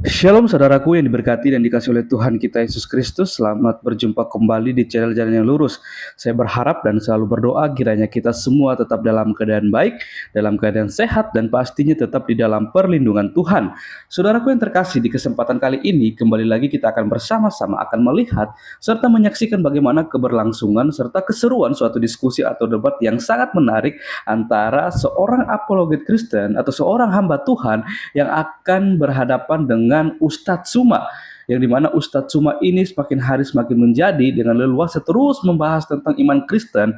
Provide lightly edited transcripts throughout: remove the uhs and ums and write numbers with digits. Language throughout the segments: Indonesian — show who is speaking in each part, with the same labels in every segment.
Speaker 1: Shalom saudaraku yang diberkati dan dikasih oleh Tuhan kita Yesus Kristus. Selamat berjumpa kembali di channel Jalan yang Lurus. Saya berharap dan selalu berdoa kiranya kita semua tetap dalam keadaan baik, dalam keadaan sehat, dan pastinya tetap di dalam perlindungan Tuhan. Saudaraku yang terkasih, di kesempatan kali ini kembali lagi kita akan bersama-sama akan melihat serta menyaksikan bagaimana keberlangsungan serta keseruan suatu diskusi atau debat yang sangat menarik antara seorang apologet Kristen atau seorang hamba Tuhan yang akan berhadapan dengan Ustadz Tsuma, yang dimana Ustadz Tsuma ini semakin hari semakin menjadi dengan leluasa terus membahas tentang iman Kristen,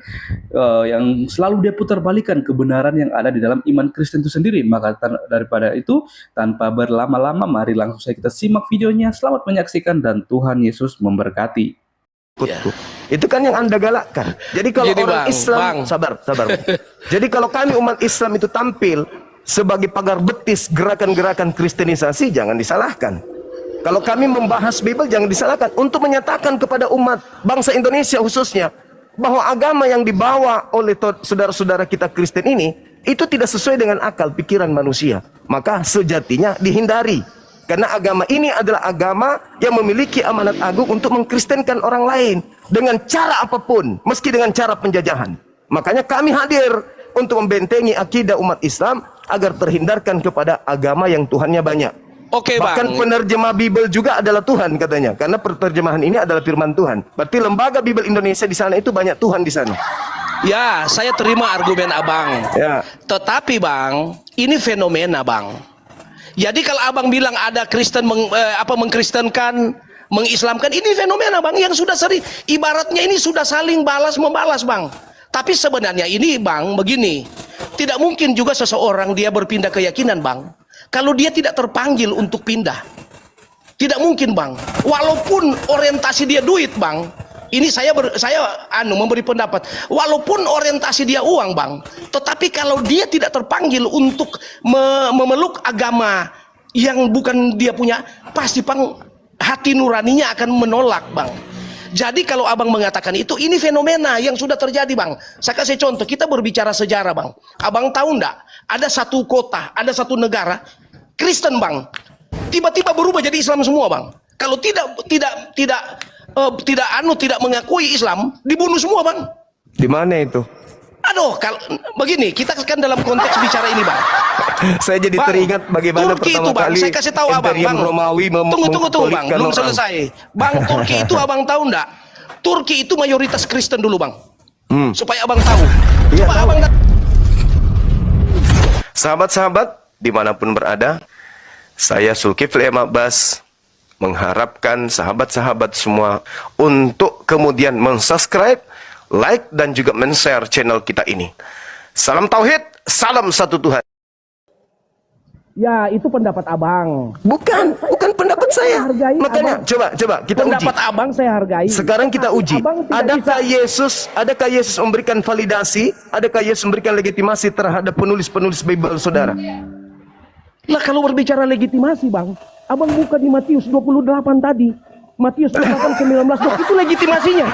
Speaker 1: yang selalu dia putar balikan kebenaran yang ada di dalam iman Kristen itu sendiri. Maka daripada itu, tanpa berlama-lama, mari langsung saja kita simak videonya. Selamat menyaksikan dan Tuhan Yesus memberkati.
Speaker 2: Ya. Itu kan yang Anda galakkan. Jadi kalau orang Islam, sabar. Jadi kalau kami umat Islam itu tampil sebagai pagar betis gerakan-gerakan kristenisasi, jangan disalahkan. Kalau kami membahas Bible, jangan disalahkan. Untuk menyatakan kepada umat bangsa Indonesia khususnya bahwa agama yang dibawa oleh saudara-saudara kita Kristen ini itu tidak sesuai dengan akal pikiran manusia, maka sejatinya dihindari. Karena agama ini adalah agama yang memiliki amanat agung untuk mengkristenkan orang lain dengan cara apapun, meski dengan cara penjajahan. Makanya kami hadir untuk membentengi akidah umat Islam agar terhindarkan kepada agama yang Tuhannya banyak. Oke, bahkan Bang, penerjemah Bible juga adalah Tuhan katanya, karena penerjemahan ini adalah firman Tuhan. Berarti lembaga Bible Indonesia di sana itu banyak Tuhan di sana.
Speaker 3: Ya, saya terima argumen Abang. Ya. Tetapi Bang, ini fenomena Bang. Jadi kalau Abang bilang ada Kristen mengkristenkan, mengislamkan, ini fenomena Bang yang sudah sering. Ibaratnya ini sudah saling balas membalas Bang. Tapi sebenarnya ini Bang begini, tidak mungkin juga seseorang dia berpindah keyakinan Bang kalau dia tidak terpanggil untuk pindah. Tidak mungkin Bang, walaupun orientasi dia duit Bang. Ini saya memberi pendapat, walaupun orientasi dia uang Bang, tetapi kalau dia tidak terpanggil untuk memeluk agama yang bukan dia punya, pasti Bang hati nuraninya akan menolak Bang. Jadi kalau Abang mengatakan itu, ini fenomena yang sudah terjadi Bang. Saya kasih contoh, kita berbicara sejarah Bang. Abang tahu enggak, ada satu kota, ada satu negara Kristen Bang, tiba-tiba berubah jadi Islam semua Bang. Kalau tidak mengakui Islam, dibunuh semua Bang.
Speaker 2: Di mana itu?
Speaker 3: Aduh, kalau begini, kita kan dalam konteks bicara ini Bang.
Speaker 2: Saya jadi
Speaker 3: Bang,
Speaker 2: teringat bagaimana
Speaker 3: Turki
Speaker 2: pertama
Speaker 3: itu Bang,
Speaker 2: kali
Speaker 3: saya kasih tahu Abang, Bang.
Speaker 2: Romawi
Speaker 3: Tunggu Bang, belum selesai. Bang, Turki itu Abang tahu enggak? Turki itu mayoritas Kristen dulu Bang. Supaya Abang tahu.
Speaker 2: Iya,
Speaker 3: Coba
Speaker 2: tahu.
Speaker 3: Abang.
Speaker 2: Sahabat-sahabat dimanapun berada, saya Zulkifli M. Abbas mengharapkan sahabat-sahabat semua untuk kemudian mensubscribe, like, dan juga men-share channel kita ini. Salam Tauhid, salam satu Tuhan.
Speaker 4: Ya, itu pendapat Abang.
Speaker 2: Bukan pendapat saya.
Speaker 4: Hargai,
Speaker 2: makanya
Speaker 4: Abang.
Speaker 2: coba kita
Speaker 4: pendapat
Speaker 2: uji.
Speaker 4: Abang saya hargai.
Speaker 2: Sekarang kita uji. Adakah Yesus memberikan validasi? Adakah Yesus memberikan legitimasi terhadap penulis-penulis Bible saudara?
Speaker 4: Lah kalau berbicara legitimasi Bang, Abang buka di Matius 28 tadi. Matius 28:19, itu legitimasinya.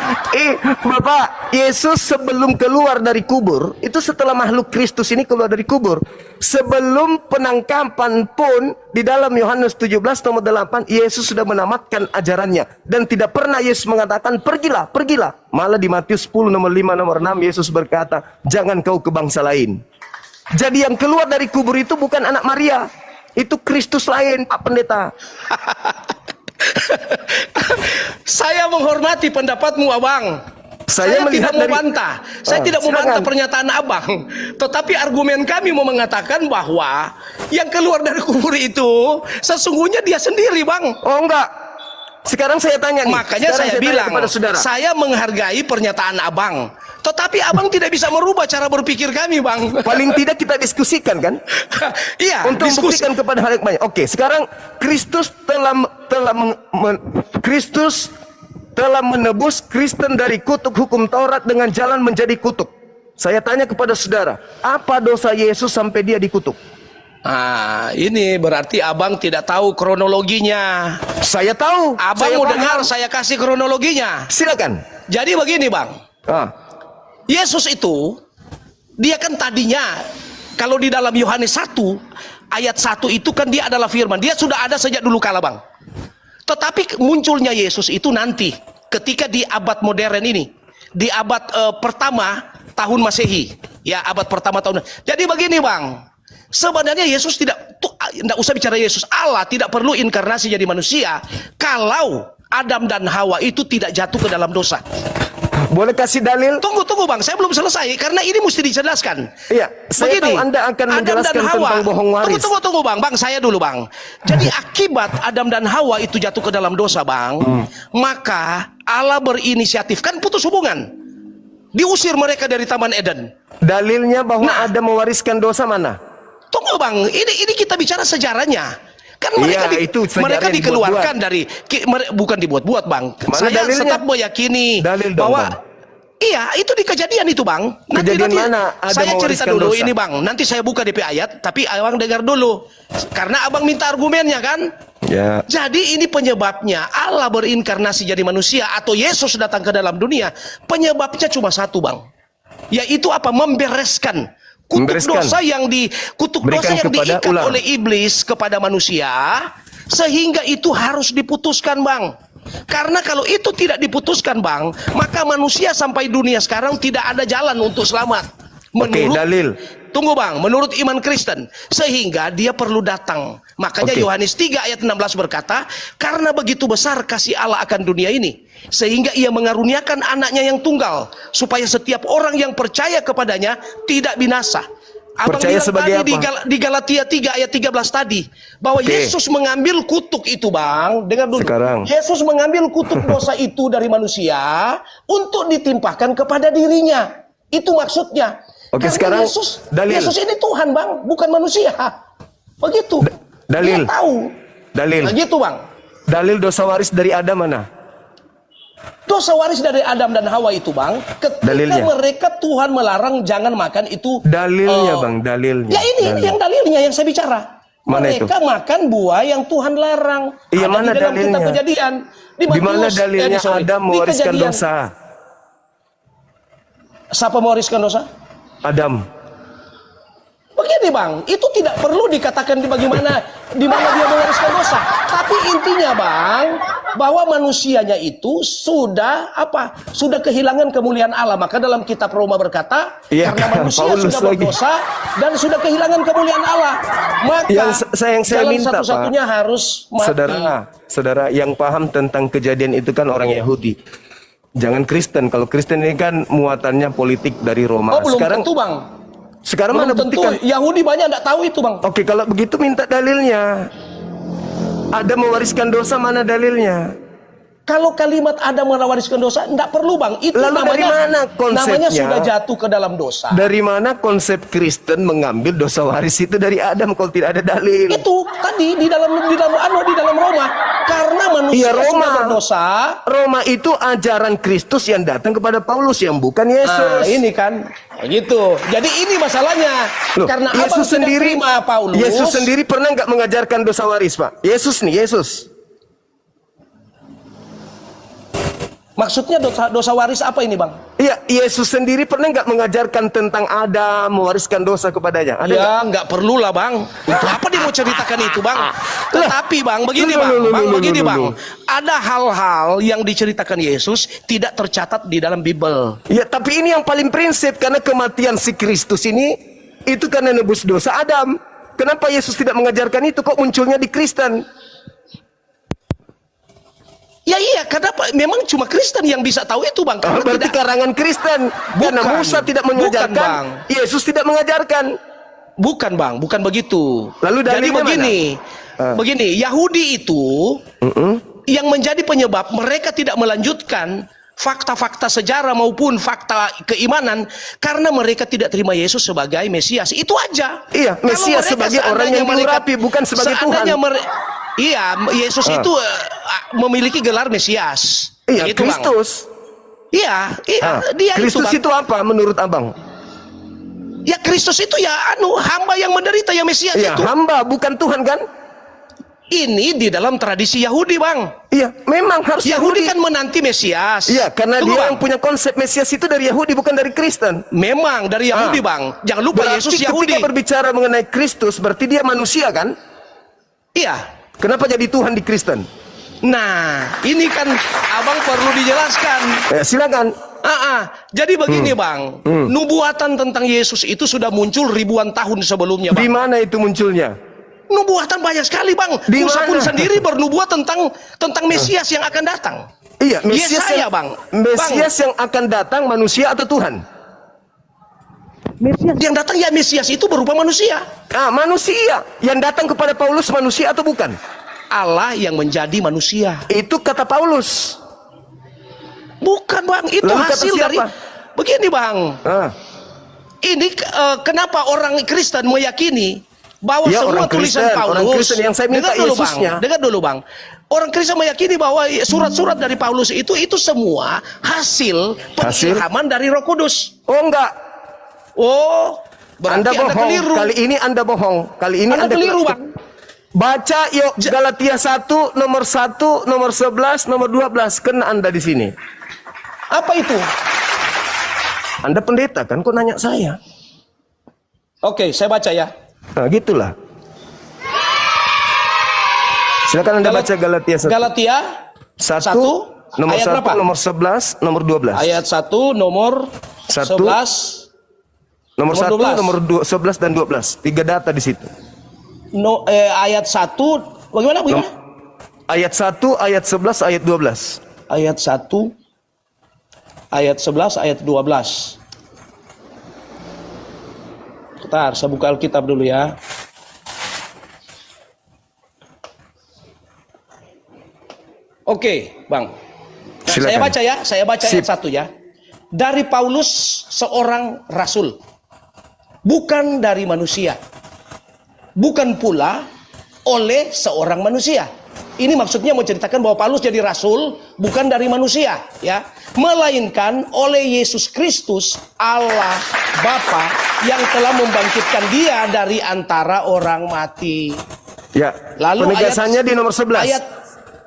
Speaker 2: Bapak, Yesus sebelum keluar dari kubur, itu setelah makhluk Kristus ini keluar dari kubur, sebelum penangkapan pun di dalam Yohanes 17:8, Yesus sudah menamatkan ajarannya, dan tidak pernah Yesus mengatakan pergilah. Malah di Matius 10 nomor 5 nomor 6 Yesus berkata, jangan kau ke bangsa lain. Jadi yang keluar dari kubur itu bukan anak Maria, itu Kristus lain, Pak Pendeta.
Speaker 3: Saya menghormati pendapatmu Abang. Saya tidak membantah. Saya tidak membantah pernyataan Abang. Tetapi argumen kami mau mengatakan bahwa yang keluar dari kubur itu sesungguhnya dia sendiri Bang.
Speaker 2: Oh enggak. Sekarang saya tanya nih.
Speaker 3: Makanya saya bilang, saya menghargai pernyataan Abang. Tetapi Abang tidak bisa merubah cara berpikir kami Bang.
Speaker 2: Paling tidak kita diskusikan kan?
Speaker 3: Iya.
Speaker 2: Untuk membuktikan kepada hal yang banyak. Oke, sekarang Kristus telah menebus Kristen dari kutuk hukum Taurat dengan jalan menjadi kutuk. Saya tanya kepada saudara, apa dosa Yesus sampai dia dikutuk?
Speaker 3: Ini berarti Abang tidak tahu kronologinya.
Speaker 2: Saya tahu.
Speaker 3: Abang mau dengar saya kasih kronologinya?
Speaker 2: Silakan.
Speaker 3: Jadi begini Bang. Yesus itu, dia kan tadinya, kalau di dalam Yohanes 1, ayat 1 itu kan dia adalah firman. Dia sudah ada sejak dulu kala bang. Tetapi munculnya Yesus itu nanti ketika di abad modern ini, di abad pertama tahun Masehi, ya abad pertama tahun. Jadi begini bang, sebenarnya Yesus tidak usah bicara Yesus, Allah tidak perlu inkarnasi jadi manusia kalau Adam dan Hawa itu tidak jatuh ke dalam dosa.
Speaker 2: Boleh kasih dalil?
Speaker 3: Tunggu bang, saya belum selesai karena ini mesti dijelaskan.
Speaker 2: Iya, saya tahu Anda akan menjelaskan tentang bohong waris.
Speaker 3: Tunggu bang, saya dulu bang. Jadi akibat Adam dan Hawa itu jatuh ke dalam dosa bang, maka Allah berinisiatif kan putus hubungan, diusir mereka dari Taman Eden. Dalilnya bahwa Adam mewariskan dosa mana? Tunggu bang, ini kita bicara sejarahnya. Kan mereka dikeluarkan dari, bukan dibuat-buat bang. Saya tetap meyakini bahwa iya, itu di Kejadian itu bang. Kejadian mana? Saya cerita dulu ini bang. Nanti saya buka DP ayat, tapi abang dengar dulu. Karena abang minta argumennya kan. Ya. Jadi ini penyebabnya Allah berinkarnasi jadi manusia atau Yesus datang ke dalam dunia. Penyebabnya cuma satu bang. Yaitu apa? Membereskan kutuk dosa yang diikat oleh iblis kepada manusia, sehingga itu harus diputuskan bang. Karena kalau itu tidak diputuskan bang, maka manusia sampai dunia sekarang tidak ada jalan untuk selamat. Menurut dalil. Tunggu bang, menurut iman Kristen, sehingga dia perlu datang. Makanya Yohanes 3 ayat 16 berkata, karena begitu besar kasih Allah akan dunia ini, sehingga ia mengaruniakan anaknya yang tunggal, supaya setiap orang yang percaya kepadanya tidak binasa. Abang percaya bilang tadi di Galatia 3 ayat 13 tadi, bahwa Yesus mengambil kutuk itu bang. Dengar dulu. Yesus mengambil kutuk dosa itu dari manusia untuk ditimpahkan kepada dirinya. Itu maksudnya. Sekarang Yesus ini Tuhan bang, bukan manusia. Begitu. Dalil. Dia tahu. Dalil. Begitu bang. Dalil dosa waris dari Adam mana? Dosa waris dari Adam dan Hawa itu bang, ketika mereka Tuhan melarang jangan makan itu. Dalilnya bang, dalilnya. Ya ini yang dalilnya yang saya bicara. Mana mereka itu? Makan buah yang Tuhan larang. Iya, mana di dalam dalilnya? Kitab Kejadian. Di mana dalilnya Adam mewariskan dosa? Siapa mewariskan dosa? Adam. Begini bang, itu tidak perlu dikatakan di mana dia mewariskan dosa. Tapi intinya bang, bahwa manusianya itu sudah kehilangan kemuliaan Allah. Maka dalam kitab Roma berkata, karena manusia sudah berdosa dan sudah kehilangan kemuliaan Allah, maka yang saya minta satu-satunya harus mati. Saudara yang paham tentang kejadian itu kan orang Yahudi. Jangan Kristen. Kalau Kristen ini kan muatannya politik dari Roma. Oh, belum tentu bang. Sekarang mana buktikan? Yahudi banyak tidak tahu itu bang. Oke, kalau begitu minta dalilnya. Ada mewariskan dosa, mana dalilnya? Kalau kalimat ada mewariskan dosa, tidak perlu bang. Itu lalu namanya, dari mana konsepnya? Namanya sudah jatuh ke dalam dosa. Dari mana konsep Kristen mengambil dosa waris itu dari Adam kalau tidak ada dalil? Itu tadi di dalam Roma. Karena manusia sudah berdosa. Roma itu ajaran Kristus yang datang kepada Paulus yang bukan Yesus. Ini kan. Gitu. Jadi ini masalahnya. Loh, karena Yesus sendiri, Paulus. Yesus sendiri pernah nggak mengajarkan dosa waris, Pak? Yesus. Maksudnya dosa waris apa ini, bang? Iya, Yesus sendiri pernah nggak mengajarkan tentang Adam mewariskan dosa kepadanya? Ada ya, nggak perlu lah, bang. Itu apa dia mau ceritakan itu, bang? Tetapi, bang, begini, bang. Ada hal-hal yang diceritakan Yesus tidak tercatat di dalam Bible. Ya, tapi ini yang paling prinsip karena kematian si Kristus ini itu karena nebus dosa Adam. Kenapa Yesus tidak mengajarkan itu? Kok munculnya di Kristen? Ya iya, karena memang cuma Kristen yang bisa tahu itu, bang. Berarti karangan Kristen. Karena Musa tidak mengajarkan, Yesus tidak mengajarkan. Bukan, bang, bukan begitu. Lalu jadi begini, Yahudi itu yang menjadi penyebab mereka tidak melanjutkan fakta-fakta sejarah maupun fakta keimanan karena mereka tidak terima Yesus sebagai Mesias. Itu aja. Iya, Mesias sebagai orang yang diurapi, bukan sebagai Tuhan. Iya, Yesus itu memiliki gelar Mesias. Iya, gitu, Kristus. Bang. Iya, dia Kristus itu apa menurut abang? Ya Kristus itu ya hamba yang menderita, ya Mesias itu. Hamba, bukan Tuhan kan? ini di dalam tradisi Yahudi, Bang.
Speaker 2: Iya, memang harus
Speaker 3: Yahudi kan menanti Mesias.
Speaker 2: Iya, karena
Speaker 3: Tunggu,
Speaker 2: dia
Speaker 3: Bang.
Speaker 2: yang punya konsep Mesias itu dari Yahudi, bukan dari Kristen.
Speaker 3: Memang dari Yahudi, Bang. Jangan lupa
Speaker 2: Berarti
Speaker 3: Yesus Yahudi.
Speaker 2: ketika berbicara mengenai Kristus, berarti dia manusia kan?
Speaker 3: Iya.
Speaker 2: Kenapa jadi Tuhan di Kristen?
Speaker 3: Nah, ini kan Abang perlu dijelaskan.
Speaker 2: Silakan.
Speaker 3: Jadi begini, Bang. Nubuatan tentang Yesus itu sudah muncul ribuan tahun sebelumnya, Bang.
Speaker 2: Di mana itu munculnya?
Speaker 3: Nubuatan banyak sekali, Bang.
Speaker 2: Di
Speaker 3: Musa pun
Speaker 2: mana?
Speaker 3: sendiri bernubuat tentang Mesias yang akan datang.
Speaker 2: Iya, Mesias
Speaker 3: Yesaya,
Speaker 2: yang,
Speaker 3: Bang.
Speaker 2: Mesias yang akan datang manusia atau Tuhan?
Speaker 4: Mesias.
Speaker 3: Yang datang ya Mesias itu berupa manusia.
Speaker 2: Manusia. Yang datang kepada Paulus manusia atau bukan?
Speaker 3: Allah yang menjadi manusia.
Speaker 2: Itu kata Paulus.
Speaker 3: Bukan, Bang. Itu
Speaker 2: Lalu kata
Speaker 3: hasil
Speaker 2: siapa?
Speaker 3: dari begini, Bang. Ini kenapa orang Kristen meyakini bahwa
Speaker 2: Ya,
Speaker 3: semua
Speaker 2: orang
Speaker 3: tulisan
Speaker 2: Kristen,
Speaker 3: Paulus,
Speaker 2: orang Kristen yang saya minta Yesusnya.
Speaker 3: Dengar dulu, Bang. Orang Kristen meyakini bahwa surat-surat dari Paulus itu semua hasil pengilhaman dari Roh Kudus.
Speaker 2: Oh, enggak.
Speaker 3: Oh,
Speaker 2: Anda
Speaker 3: berarti Anda
Speaker 2: bohong.
Speaker 3: keliru.
Speaker 2: Kali ini Anda bohong. Kali ini
Speaker 3: Anda keliru, Bang.
Speaker 2: Baca yuk Galatia 1 nomor 1, nomor 11, nomor 12. Kena Anda di sini.
Speaker 3: Apa itu?
Speaker 2: Anda pendeta kan, kok nanya saya?
Speaker 3: Oke, saya baca ya.
Speaker 2: Nah, gitulah. Silakan Anda baca Galatia 1.
Speaker 3: Galatia
Speaker 2: 1 nomor
Speaker 3: ayat
Speaker 2: 1,
Speaker 3: berapa?
Speaker 2: nomor 11, nomor 12.
Speaker 3: Ayat 1 nomor
Speaker 2: 1,
Speaker 3: 11
Speaker 2: Nomor 1,
Speaker 3: 12.
Speaker 2: nomor 11 dan 12. 3 data di situ.
Speaker 3: Ayat 1 bagaimana?
Speaker 2: Ayat 1, ayat 11, ayat 12.
Speaker 3: Ayat 1 ayat 11 ayat 12. Bentar, saya buka Alkitab dulu ya. Oke, Bang. Nah,
Speaker 2: Silakan.
Speaker 3: saya baca ya, saya baca
Speaker 2: Sip.
Speaker 3: ayat 1 ya. Dari Paulus seorang rasul, bukan dari manusia, bukan pula oleh seorang manusia. Ini maksudnya menceritakan bahwa Paulus jadi rasul bukan dari manusia, ya, melainkan oleh Yesus Kristus, Allah Bapa yang telah membangkitkan dia dari antara orang mati.
Speaker 2: Ya.
Speaker 3: Lalu
Speaker 2: penegasannya di nomor 11.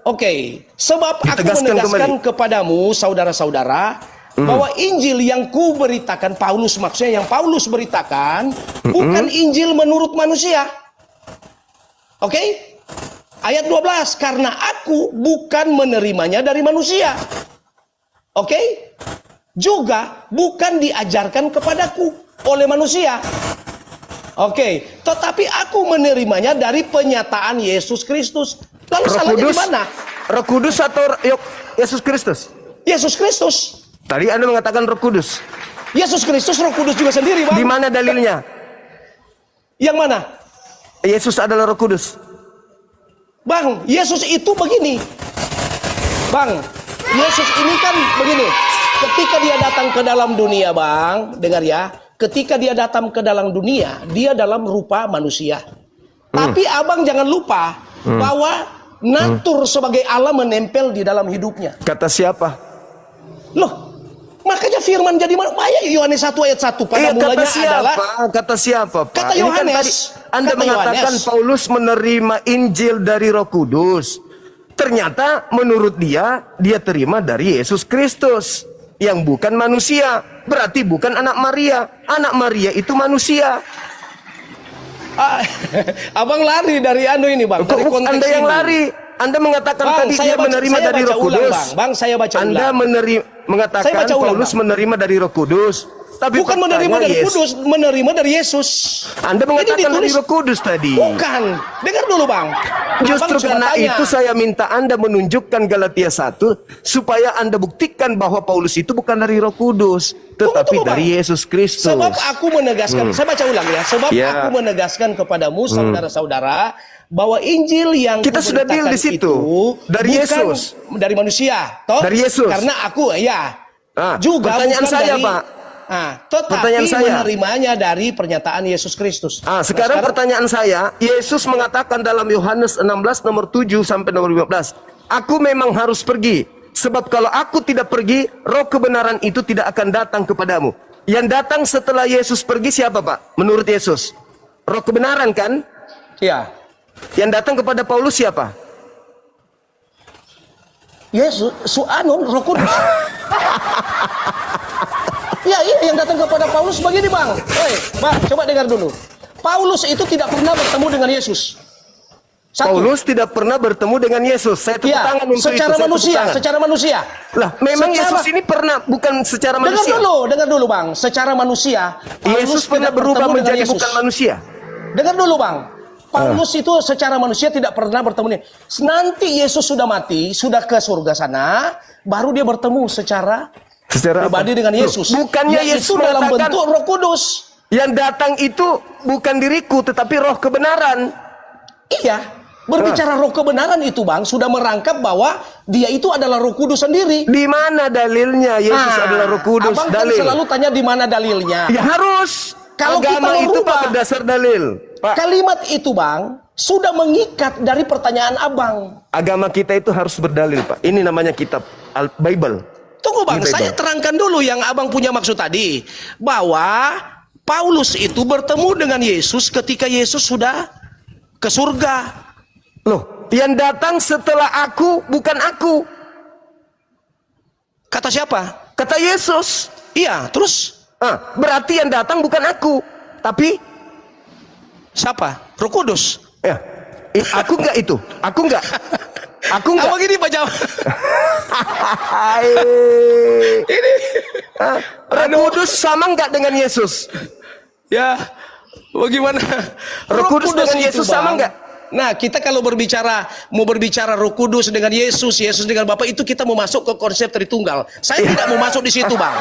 Speaker 3: Oke. Sebab aku
Speaker 2: Ditegaskan
Speaker 3: menegaskan
Speaker 2: kembali.
Speaker 3: kepadamu, saudara-saudara, bahwa Injil yang ku beritakan, Paulus maksudnya yang Paulus beritakan, bukan Injil menurut manusia. Oke? Ayat 12, karena aku bukan menerimanya dari manusia. Oke? Juga bukan diajarkan kepadaku oleh manusia. Oke, tetapi aku menerimanya dari penyataan Yesus Kristus. Lalu
Speaker 2: Roh
Speaker 3: salahnya di
Speaker 2: Kudus,
Speaker 3: mana?
Speaker 2: Roh Kudus atau Yesus Kristus?
Speaker 3: Yesus Kristus.
Speaker 2: Tadi Anda mengatakan Roh Kudus.
Speaker 3: Yesus Kristus, Roh Kudus juga sendiri, Bang.
Speaker 2: Di mana dalilnya?
Speaker 3: Yang mana?
Speaker 2: Yesus adalah Roh Kudus.
Speaker 3: Bang, Yesus itu begini. Bang, Yesus ini kan begini. Ketika dia datang ke dalam dunia, Bang, dengar ya. Ketika dia datang ke dalam dunia, dia dalam rupa manusia. Tapi Abang jangan lupa bahwa natur sebagai Allah menempel di dalam hidupnya.
Speaker 2: Kata siapa?
Speaker 3: Loh, makanya firman jadi manusia. Yohanes 1 ayat 1 pada mulanya
Speaker 2: kata siapa?
Speaker 3: adalah
Speaker 2: Kata siapa, Pak?
Speaker 3: kata
Speaker 2: Ini kan
Speaker 3: Yohanes.
Speaker 2: tadi Anda
Speaker 3: Kata
Speaker 2: mengatakan
Speaker 3: Yohanes.
Speaker 2: Paulus menerima Injil dari Roh Kudus. Ternyata menurut dia terima dari Yesus Kristus yang bukan manusia. Berarti bukan anak Maria. Anak Maria itu manusia.
Speaker 3: Abang lari dari ini, Bang. Dari konteks
Speaker 2: Anda yang
Speaker 3: ini.
Speaker 2: lari. Anda mengatakan
Speaker 3: Bang,
Speaker 2: tadi
Speaker 3: saya
Speaker 2: dia
Speaker 3: baca-
Speaker 2: menerima
Speaker 3: saya
Speaker 2: dari
Speaker 3: baca
Speaker 2: Roh
Speaker 3: ulang,
Speaker 2: Kudus.
Speaker 3: Bang, saya baca
Speaker 2: Anda
Speaker 3: ulang.
Speaker 2: mengatakan
Speaker 3: Saya baca ulang,
Speaker 2: Paulus
Speaker 3: Bang.
Speaker 2: menerima dari Roh Kudus. Tapi
Speaker 3: Bukan menerima
Speaker 2: faktanya
Speaker 3: dari
Speaker 2: Yesus.
Speaker 3: Kudus, menerima dari Yesus.
Speaker 2: Anda mengatakan
Speaker 3: Ini
Speaker 2: dari
Speaker 3: ditulis-
Speaker 2: Roh Kudus tadi.
Speaker 3: Bukan. Dengar dulu, Bang.
Speaker 2: Justru
Speaker 3: Abang
Speaker 2: karena
Speaker 3: coba tanya.
Speaker 2: itu saya minta Anda menunjukkan Galatia 1 supaya Anda buktikan bahwa Paulus itu bukan dari Roh Kudus, tetapi
Speaker 3: Tunggu, Bang.
Speaker 2: dari Yesus Kristus.
Speaker 3: Sebab aku menegaskan, saya baca ulang ya. Sebab
Speaker 2: Ya.
Speaker 3: aku menegaskan kepadamu, saudara-saudara, bahwa Injil yang
Speaker 2: Kita sudah deal
Speaker 3: kuberitakan
Speaker 2: di situ.
Speaker 3: itu
Speaker 2: Dari
Speaker 3: bukan
Speaker 2: Yesus.
Speaker 3: dari manusia, toh?
Speaker 2: Dari Yesus.
Speaker 3: Karena aku ya juga
Speaker 2: pertanyaan
Speaker 3: bukan
Speaker 2: saya,
Speaker 3: dari,
Speaker 2: Pak.
Speaker 3: Tetapi
Speaker 2: Pertanyaan saya.
Speaker 3: menerimanya dari pernyataan Yesus Kristus.
Speaker 2: Sekarang pertanyaan saya, Yesus mengatakan dalam Yohanes 16 nomor 7 sampai nomor 15, aku memang harus pergi, sebab kalau aku tidak pergi, roh kebenaran itu tidak akan datang kepadamu. Yang datang setelah Yesus pergi siapa, Pak? Menurut Yesus, roh kebenaran kan?
Speaker 3: Ya.
Speaker 2: Yang datang kepada Paulus siapa?
Speaker 3: Yesus, Roh Kudus. Iya, yang datang kepada Paulus begini bang. Bang, coba dengar dulu. Paulus itu tidak pernah bertemu dengan Yesus.
Speaker 2: Paulus tidak pernah bertemu dengan Yesus. Saya tepuk tangan untuk
Speaker 3: secara
Speaker 2: itu.
Speaker 3: Secara manusia.
Speaker 2: Lah, memang Yesus ini pernah bukan secara manusia.
Speaker 3: Dengar dulu bang. Secara manusia.
Speaker 2: Yesus pernah berubah menjadi bukan manusia.
Speaker 3: Dengar dulu bang. Paulus itu secara manusia tidak pernah bertemu. Nanti Yesus sudah mati, sudah ke surga sana, baru dia bertemu secara pribadi dengan Yesus.
Speaker 2: Bukannya Yesus
Speaker 3: dalam bentuk Roh Kudus.
Speaker 2: Yang datang itu bukan diriku, tetapi Roh kebenaran.
Speaker 3: Iya. Berbicara roh kebenaran itu bang, sudah merangkap bahwa dia itu adalah Roh Kudus sendiri.
Speaker 2: Di mana dalilnya Yesus adalah Roh Kudus?
Speaker 3: Abang kan selalu tanya di mana dalilnya.
Speaker 2: Ya harus.
Speaker 3: Kalau
Speaker 2: agama
Speaker 3: kita
Speaker 2: itu Pak berdasar dalil. Pak.
Speaker 3: Kalimat itu bang, sudah mengikat dari pertanyaan abang.
Speaker 2: Agama kita itu harus berdalil Pak. Ini namanya kitab Bible.
Speaker 3: Tunggu bang, saya terangkan dulu yang abang punya maksud tadi. Bahwa Paulus itu bertemu dengan Yesus ketika Yesus sudah ke surga.
Speaker 2: Loh, yang datang setelah aku bukan aku.
Speaker 3: Kata siapa?
Speaker 2: Kata Yesus.
Speaker 3: Iya, terus?
Speaker 2: Berarti yang datang bukan aku, tapi
Speaker 3: siapa? Roh Kudus.
Speaker 2: Ya, aku enggak itu. Aku enggak. Aku enggak.
Speaker 3: Abang ini Pak Jawa.
Speaker 2: Ini Roh Kudus sama enggak dengan Yesus?
Speaker 3: Ya, bagaimana?
Speaker 2: Roh Kudus dengan Yesus sama enggak?
Speaker 3: Nah, kita kalau mau berbicara Roh Kudus dengan Yesus, Yesus dengan Bapa, itu kita mau masuk ke konsep Tritunggal. Saya tidak mau masuk di situ, Bang.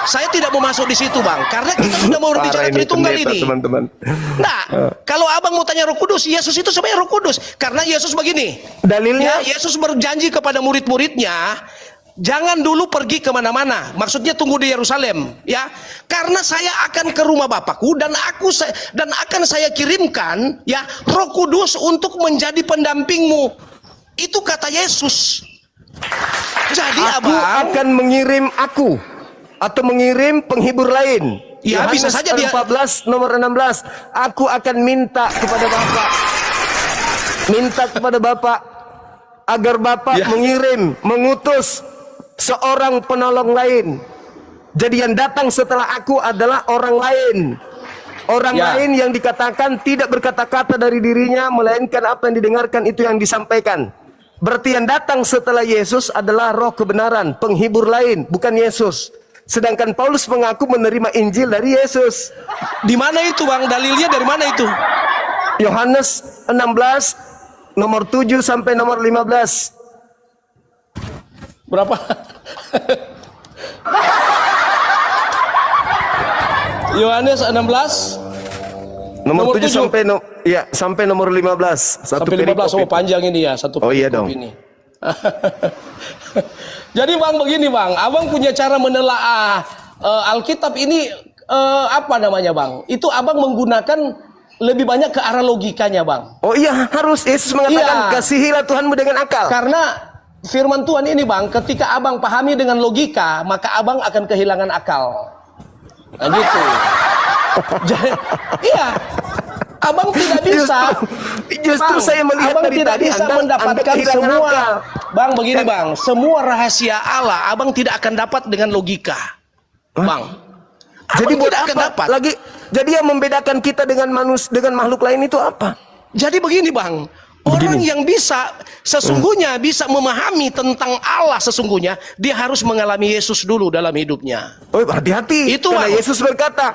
Speaker 3: Saya tidak mau masuk di situ, Bang, karena kita sudah mau berbicara Tritunggal ini.
Speaker 2: Teman-teman.
Speaker 3: Nah, kalau Abang mau tanya Roh Kudus, Yesus itu sebenarnya Roh Kudus, karena Yesus begini.
Speaker 2: Dalilnya?
Speaker 3: Ya, Yesus berjanji kepada murid-muridnya, jangan dulu pergi kemana-mana. Maksudnya tunggu di Yerusalem, ya. Karena saya akan ke rumah Bapakku dan akan saya kirimkan, ya, Roh Kudus untuk menjadi pendampingmu. Itu kata Yesus. Jadi
Speaker 2: aku akan mengirim atau mengirim penghibur lain.
Speaker 3: Ya,
Speaker 2: Yohanes
Speaker 3: bisa saja dia
Speaker 2: 14 nomor 16. Aku akan minta kepada Bapa agar Bapa mengutus seorang penolong lain. Jadi yang datang setelah aku adalah orang lain. Orang lain yang dikatakan tidak berkata-kata dari dirinya, melainkan apa yang didengarkan itu yang disampaikan. Berarti yang datang setelah Yesus adalah Roh kebenaran, penghibur lain, bukan Yesus. Sedangkan Paulus mengaku menerima Injil dari Yesus.
Speaker 3: Di mana itu, Bang? Dalilnya dari mana itu?
Speaker 2: Yohanes 16 nomor 7 sampai nomor 15.
Speaker 3: Berapa? Yohanes 16
Speaker 2: nomor 7 sampai nomor 15.
Speaker 3: Sampai 15. Oh, panjang ini ya, satu.
Speaker 2: Oh iya dong.
Speaker 3: Ini. Jadi Bang, begini Bang, Abang punya cara menelaah Alkitab ini apa namanya Bang? Itu Abang menggunakan lebih banyak ke arah logikanya Bang.
Speaker 2: Oh iya, harus. Yesus mengatakan kasihilah Tuhanmu dengan akal.
Speaker 3: Karena firman Tuhan ini Bang, ketika Abang pahami dengan logika, maka Abang akan kehilangan akal. Nah gitu. Jadi, iya, Abang tidak bisa.
Speaker 2: Justru
Speaker 3: Bang,
Speaker 2: saya melihat
Speaker 3: Abang
Speaker 2: dari
Speaker 3: tidak
Speaker 2: tadi
Speaker 3: bisa
Speaker 2: anda
Speaker 3: mendapatkan semua.
Speaker 2: akal.
Speaker 3: Bang, begini Bang, semua rahasia Allah Abang tidak akan dapat dengan logika. Bang,
Speaker 2: jadi buat
Speaker 3: tidak akan
Speaker 2: apa?
Speaker 3: dapat.
Speaker 2: Jadi yang membedakan kita dengan makhluk lain itu apa?
Speaker 3: Jadi begini Bang, orang yang sesungguhnya bisa memahami tentang Allah sesungguhnya, dia harus mengalami Yesus dulu dalam hidupnya.
Speaker 2: Oh, hati-hati.
Speaker 3: Itu
Speaker 2: karena
Speaker 3: Bang.
Speaker 2: Yesus berkata,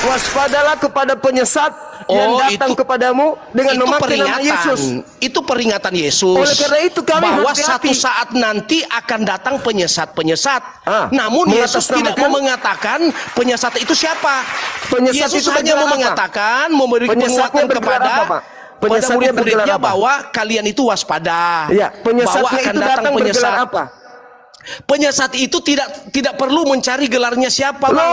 Speaker 2: waspadalah kepada penyesat yang datang kepadamu dengan memakai nama Yesus.
Speaker 3: Itu peringatan Yesus.
Speaker 2: Oleh karena itu kami
Speaker 3: bahwa
Speaker 2: hati-hati.
Speaker 3: satu saat nanti akan datang penyesat-penyesat. Namun Yesus tidak mau mengatakan penyesat itu siapa.
Speaker 2: Penyesat
Speaker 3: Yesus
Speaker 2: itu
Speaker 3: hanya mau
Speaker 2: apa?
Speaker 3: mengatakan, memberi penguatan kepada murid-muridnya bahwa kalian itu waspada.
Speaker 2: Ya,
Speaker 3: bahwa akan
Speaker 2: itu
Speaker 3: datang penyesat.
Speaker 2: apa?
Speaker 3: Penyesat itu tidak perlu mencari gelarnya siapa, Bang.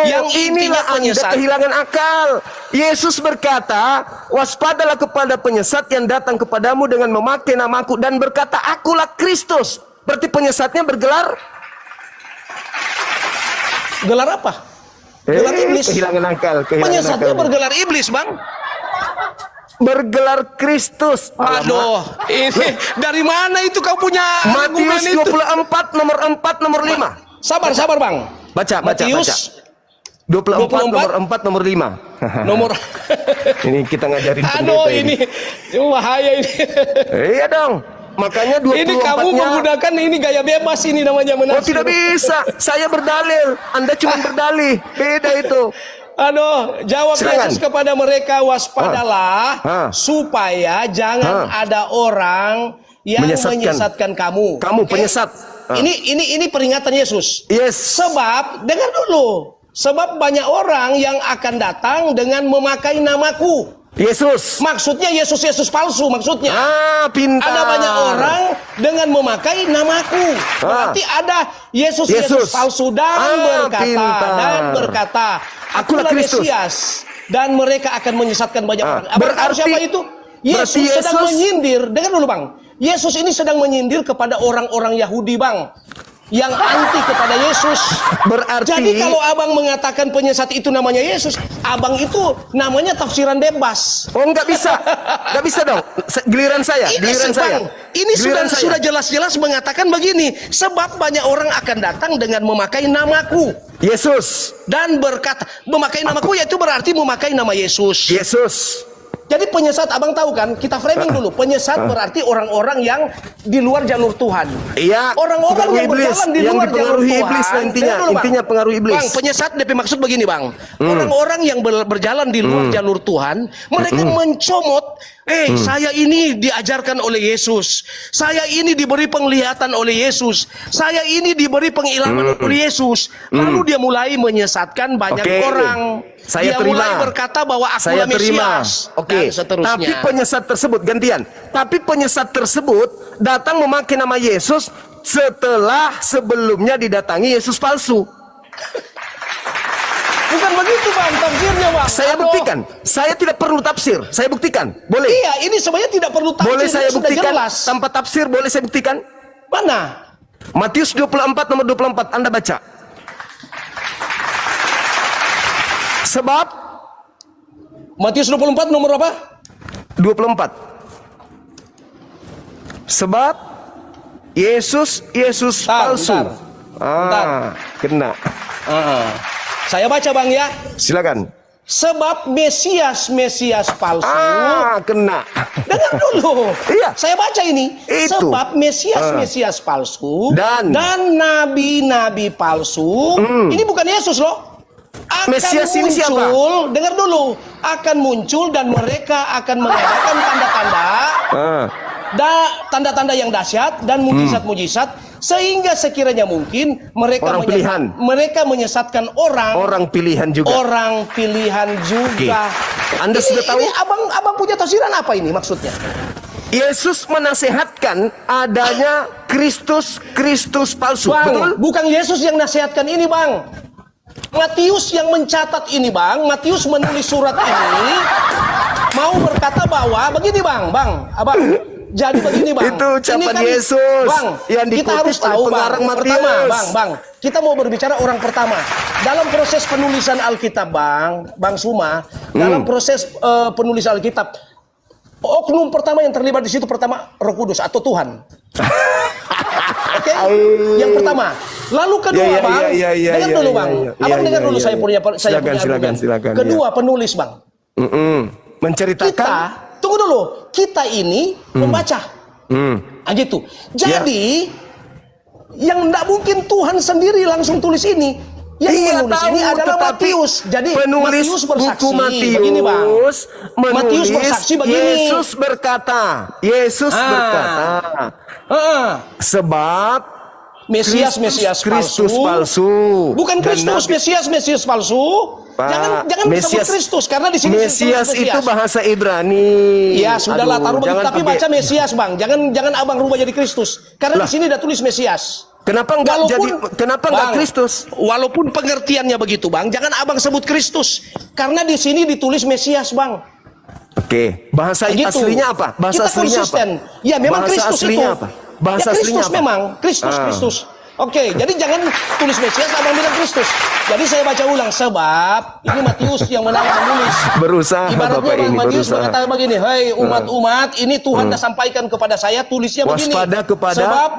Speaker 3: Yang intinya penyesat.
Speaker 2: Anda kehilangan akal. Yesus berkata, waspadalah kepada penyesat yang datang kepadamu dengan memakai namaku dan berkata, akulah Kristus. Berarti penyesatnya bergelar
Speaker 3: gelar apa? Gelar iblis.
Speaker 2: Kehilangan akal.
Speaker 3: Penyesatnya bergelar iblis, Bang.
Speaker 2: bergelar Kristus.
Speaker 3: Aduh, ini dari mana itu kau punya
Speaker 2: Matius
Speaker 3: argumen itu?
Speaker 2: 24 nomor 4 nomor 5.
Speaker 3: Sabar Bang.
Speaker 2: Baca.
Speaker 3: Matius
Speaker 2: 24 nomor 4 nomor 5.
Speaker 3: nomor
Speaker 2: Ini kita ngajarin
Speaker 3: Aduh, ini bahaya ini.
Speaker 2: Iya dong. Makanya 24-nya.
Speaker 3: Ini kamu menggunakan ini gaya bebas ini namanya
Speaker 2: Oh,
Speaker 3: menafsir.
Speaker 2: tidak bisa. Saya berdalil. Anda cuma berdalih. Beda itu.
Speaker 3: Aduh, jawab
Speaker 2: Silakan.
Speaker 3: Yesus kepada mereka, waspadalah supaya jangan ada orang yang menyesatkan kamu.
Speaker 2: Kamu penyesat.
Speaker 3: Ini peringatan Yesus.
Speaker 2: Yes.
Speaker 3: Sebab dengar dulu. Sebab banyak orang yang akan datang dengan memakai namaku.
Speaker 2: Yesus.
Speaker 3: Maksudnya Yesus palsu maksudnya.
Speaker 2: Pintar.
Speaker 3: Ada banyak orang dengan memakai namaku. Berarti ada Yesus palsu dan berkata, Akulah Mesias, dan mereka akan menyesatkan banyak orang. Berarti siapa itu? Yesus sedang menyindir. Dengar dulu Bang. Yesus ini sedang menyindir kepada orang-orang Yahudi Bang, yang anti kepada Yesus.
Speaker 2: Berarti
Speaker 3: jadi kalau abang mengatakan penyesat itu namanya Yesus, abang itu namanya tafsiran bebas.
Speaker 2: Oh, nggak bisa dong. Giliran saya.
Speaker 3: Ini sudah jelas-jelas mengatakan begini. Sebab banyak orang akan datang dengan memakai namaku.
Speaker 2: Yesus.
Speaker 3: Dan berkata, memakai namaku yaitu berarti memakai nama Yesus.
Speaker 2: Yesus.
Speaker 3: Jadi penyesat, abang tahu kan? Kita framing dulu. Penyesat berarti orang-orang yang di luar jalur Tuhan.
Speaker 2: Iya.
Speaker 3: Orang-orang yang berjalan di luar jalur Tuhan.
Speaker 2: Iblis intinya pengaruh iblis.
Speaker 3: Bang, penyesat DP maksud begini Bang. Orang-orang yang berjalan di luar jalur Tuhan, mereka mencomot. Saya ini diajarkan oleh Yesus. Saya ini diberi penglihatan oleh Yesus. Saya ini diberi pengilhaman oleh Yesus. Lalu dia mulai menyesatkan banyak orang.
Speaker 2: Dia
Speaker 3: mulai berkata bahwa akulah Mesias.
Speaker 2: Oke. Tapi penyesat tersebut gantian. Tapi penyesat tersebut datang memakai nama Yesus setelah sebelumnya didatangi Yesus palsu.
Speaker 3: Bukan begitu Bang, tafsirnya Bang.
Speaker 2: Saya buktikan. Saya tidak perlu tafsir. Saya buktikan. Boleh?
Speaker 3: Iya, ini sebenarnya tidak perlu tafsir.
Speaker 2: Boleh saya buktikan?
Speaker 3: Jelas.
Speaker 2: Tanpa tafsir boleh saya buktikan?
Speaker 3: Mana?
Speaker 2: Matius 24 nomor 24. Anda baca. Sebab
Speaker 3: Matius 24 nomor apa?
Speaker 2: 24. Sebab Yesus palsu. Kena.
Speaker 3: Saya baca Bang ya.
Speaker 2: Silakan.
Speaker 3: Sebab Mesias palsu.
Speaker 2: Kena.
Speaker 3: Dengar dulu.
Speaker 2: Iya.
Speaker 3: Saya baca ini.
Speaker 2: Itu.
Speaker 3: Sebab Mesias palsu
Speaker 2: dan
Speaker 3: nabi-nabi palsu. Ini bukan Yesus loh. Akan
Speaker 2: Mesias
Speaker 3: muncul,
Speaker 2: ini siapa?
Speaker 3: Dengar dulu, akan muncul dan mereka akan mengadakan tanda-tanda yang dahsyat dan mujizat-mujizat, sehingga sekiranya mungkin mereka menyesatkan orang pilihan juga.
Speaker 2: Okay. Anda sudah tahu?
Speaker 3: Ini abang punya tafsiran apa ini maksudnya?
Speaker 2: Yesus menasehatkan adanya Kristus palsu.
Speaker 3: Bang,
Speaker 2: betul?
Speaker 3: Bukan Yesus yang nasihatkan ini, Bang. Matius yang mencatat ini Bang. Matius menulis surat ini mau berkata bahwa begini Bang, Abang. Jadi begini Bang.
Speaker 2: Itu ucapan
Speaker 3: kan,
Speaker 2: Yesus
Speaker 3: Bang,
Speaker 2: yang
Speaker 3: kita harus tahu Bang. Pertama, Bang. Kita mau berbicara orang pertama. Dalam proses penulisan Alkitab Bang Suma, dalam proses penulisan Alkitab, oknum pertama yang terlibat di situ pertama Roh Kudus atau Tuhan. Oke, yang pertama. Lalu kedua Bang, dengar dulu Bang. Abang dengar dulu saya punya
Speaker 2: silakan.
Speaker 3: Kedua penulis Bang.
Speaker 2: Menceritakan.
Speaker 3: Tunggu dulu. Kita ini membaca. Gitu. Jadi yang tidak mungkin Tuhan sendiri langsung tulis ini. Yang menulis ini adalah Matius. Jadi Matius bersaksi begini Bang. Matius bersaksi begini. Yesus berkata.
Speaker 2: Sebab
Speaker 3: Mesias
Speaker 2: Kristus palsu.
Speaker 3: Bukan Kristus, Mesias palsu. Jangan disebut Kristus karena di sini
Speaker 2: Mesias itu bahasa Ibrani.
Speaker 3: Ya sudahlah, taruh begitu tapi baca Mesias Bang. Jangan abang rubah jadi Kristus. Karena di sini udah tulis Mesias.
Speaker 2: Kenapa enggak Kristus?
Speaker 3: Walaupun pengertiannya begitu Bang, jangan abang sebut Kristus. Karena di sini ditulis Mesias Bang.
Speaker 2: Oke, bahasa aslinya apa? Bahasa
Speaker 3: kita
Speaker 2: aslinya
Speaker 3: konsisten.
Speaker 2: apa?
Speaker 3: Ya memang
Speaker 2: bahasa
Speaker 3: Kristus
Speaker 2: aslinya
Speaker 3: itu.
Speaker 2: Apa? Bahasa
Speaker 3: ya,
Speaker 2: aslinya apa?
Speaker 3: Kristus. Oke, jadi jangan tulis Mesias abang bilang Kristus. Jadi saya baca ulang, sebab ini Matius yang menulis.
Speaker 2: Berusaha
Speaker 3: Ibaratnya
Speaker 2: Bapak
Speaker 3: Bang
Speaker 2: ini,
Speaker 3: Matius
Speaker 2: berusaha.
Speaker 3: mengatakan begini, hei umat-umat, ini Tuhan dah sampaikan kepada saya, tulisnya begini.
Speaker 2: Waspada kepada
Speaker 3: sebab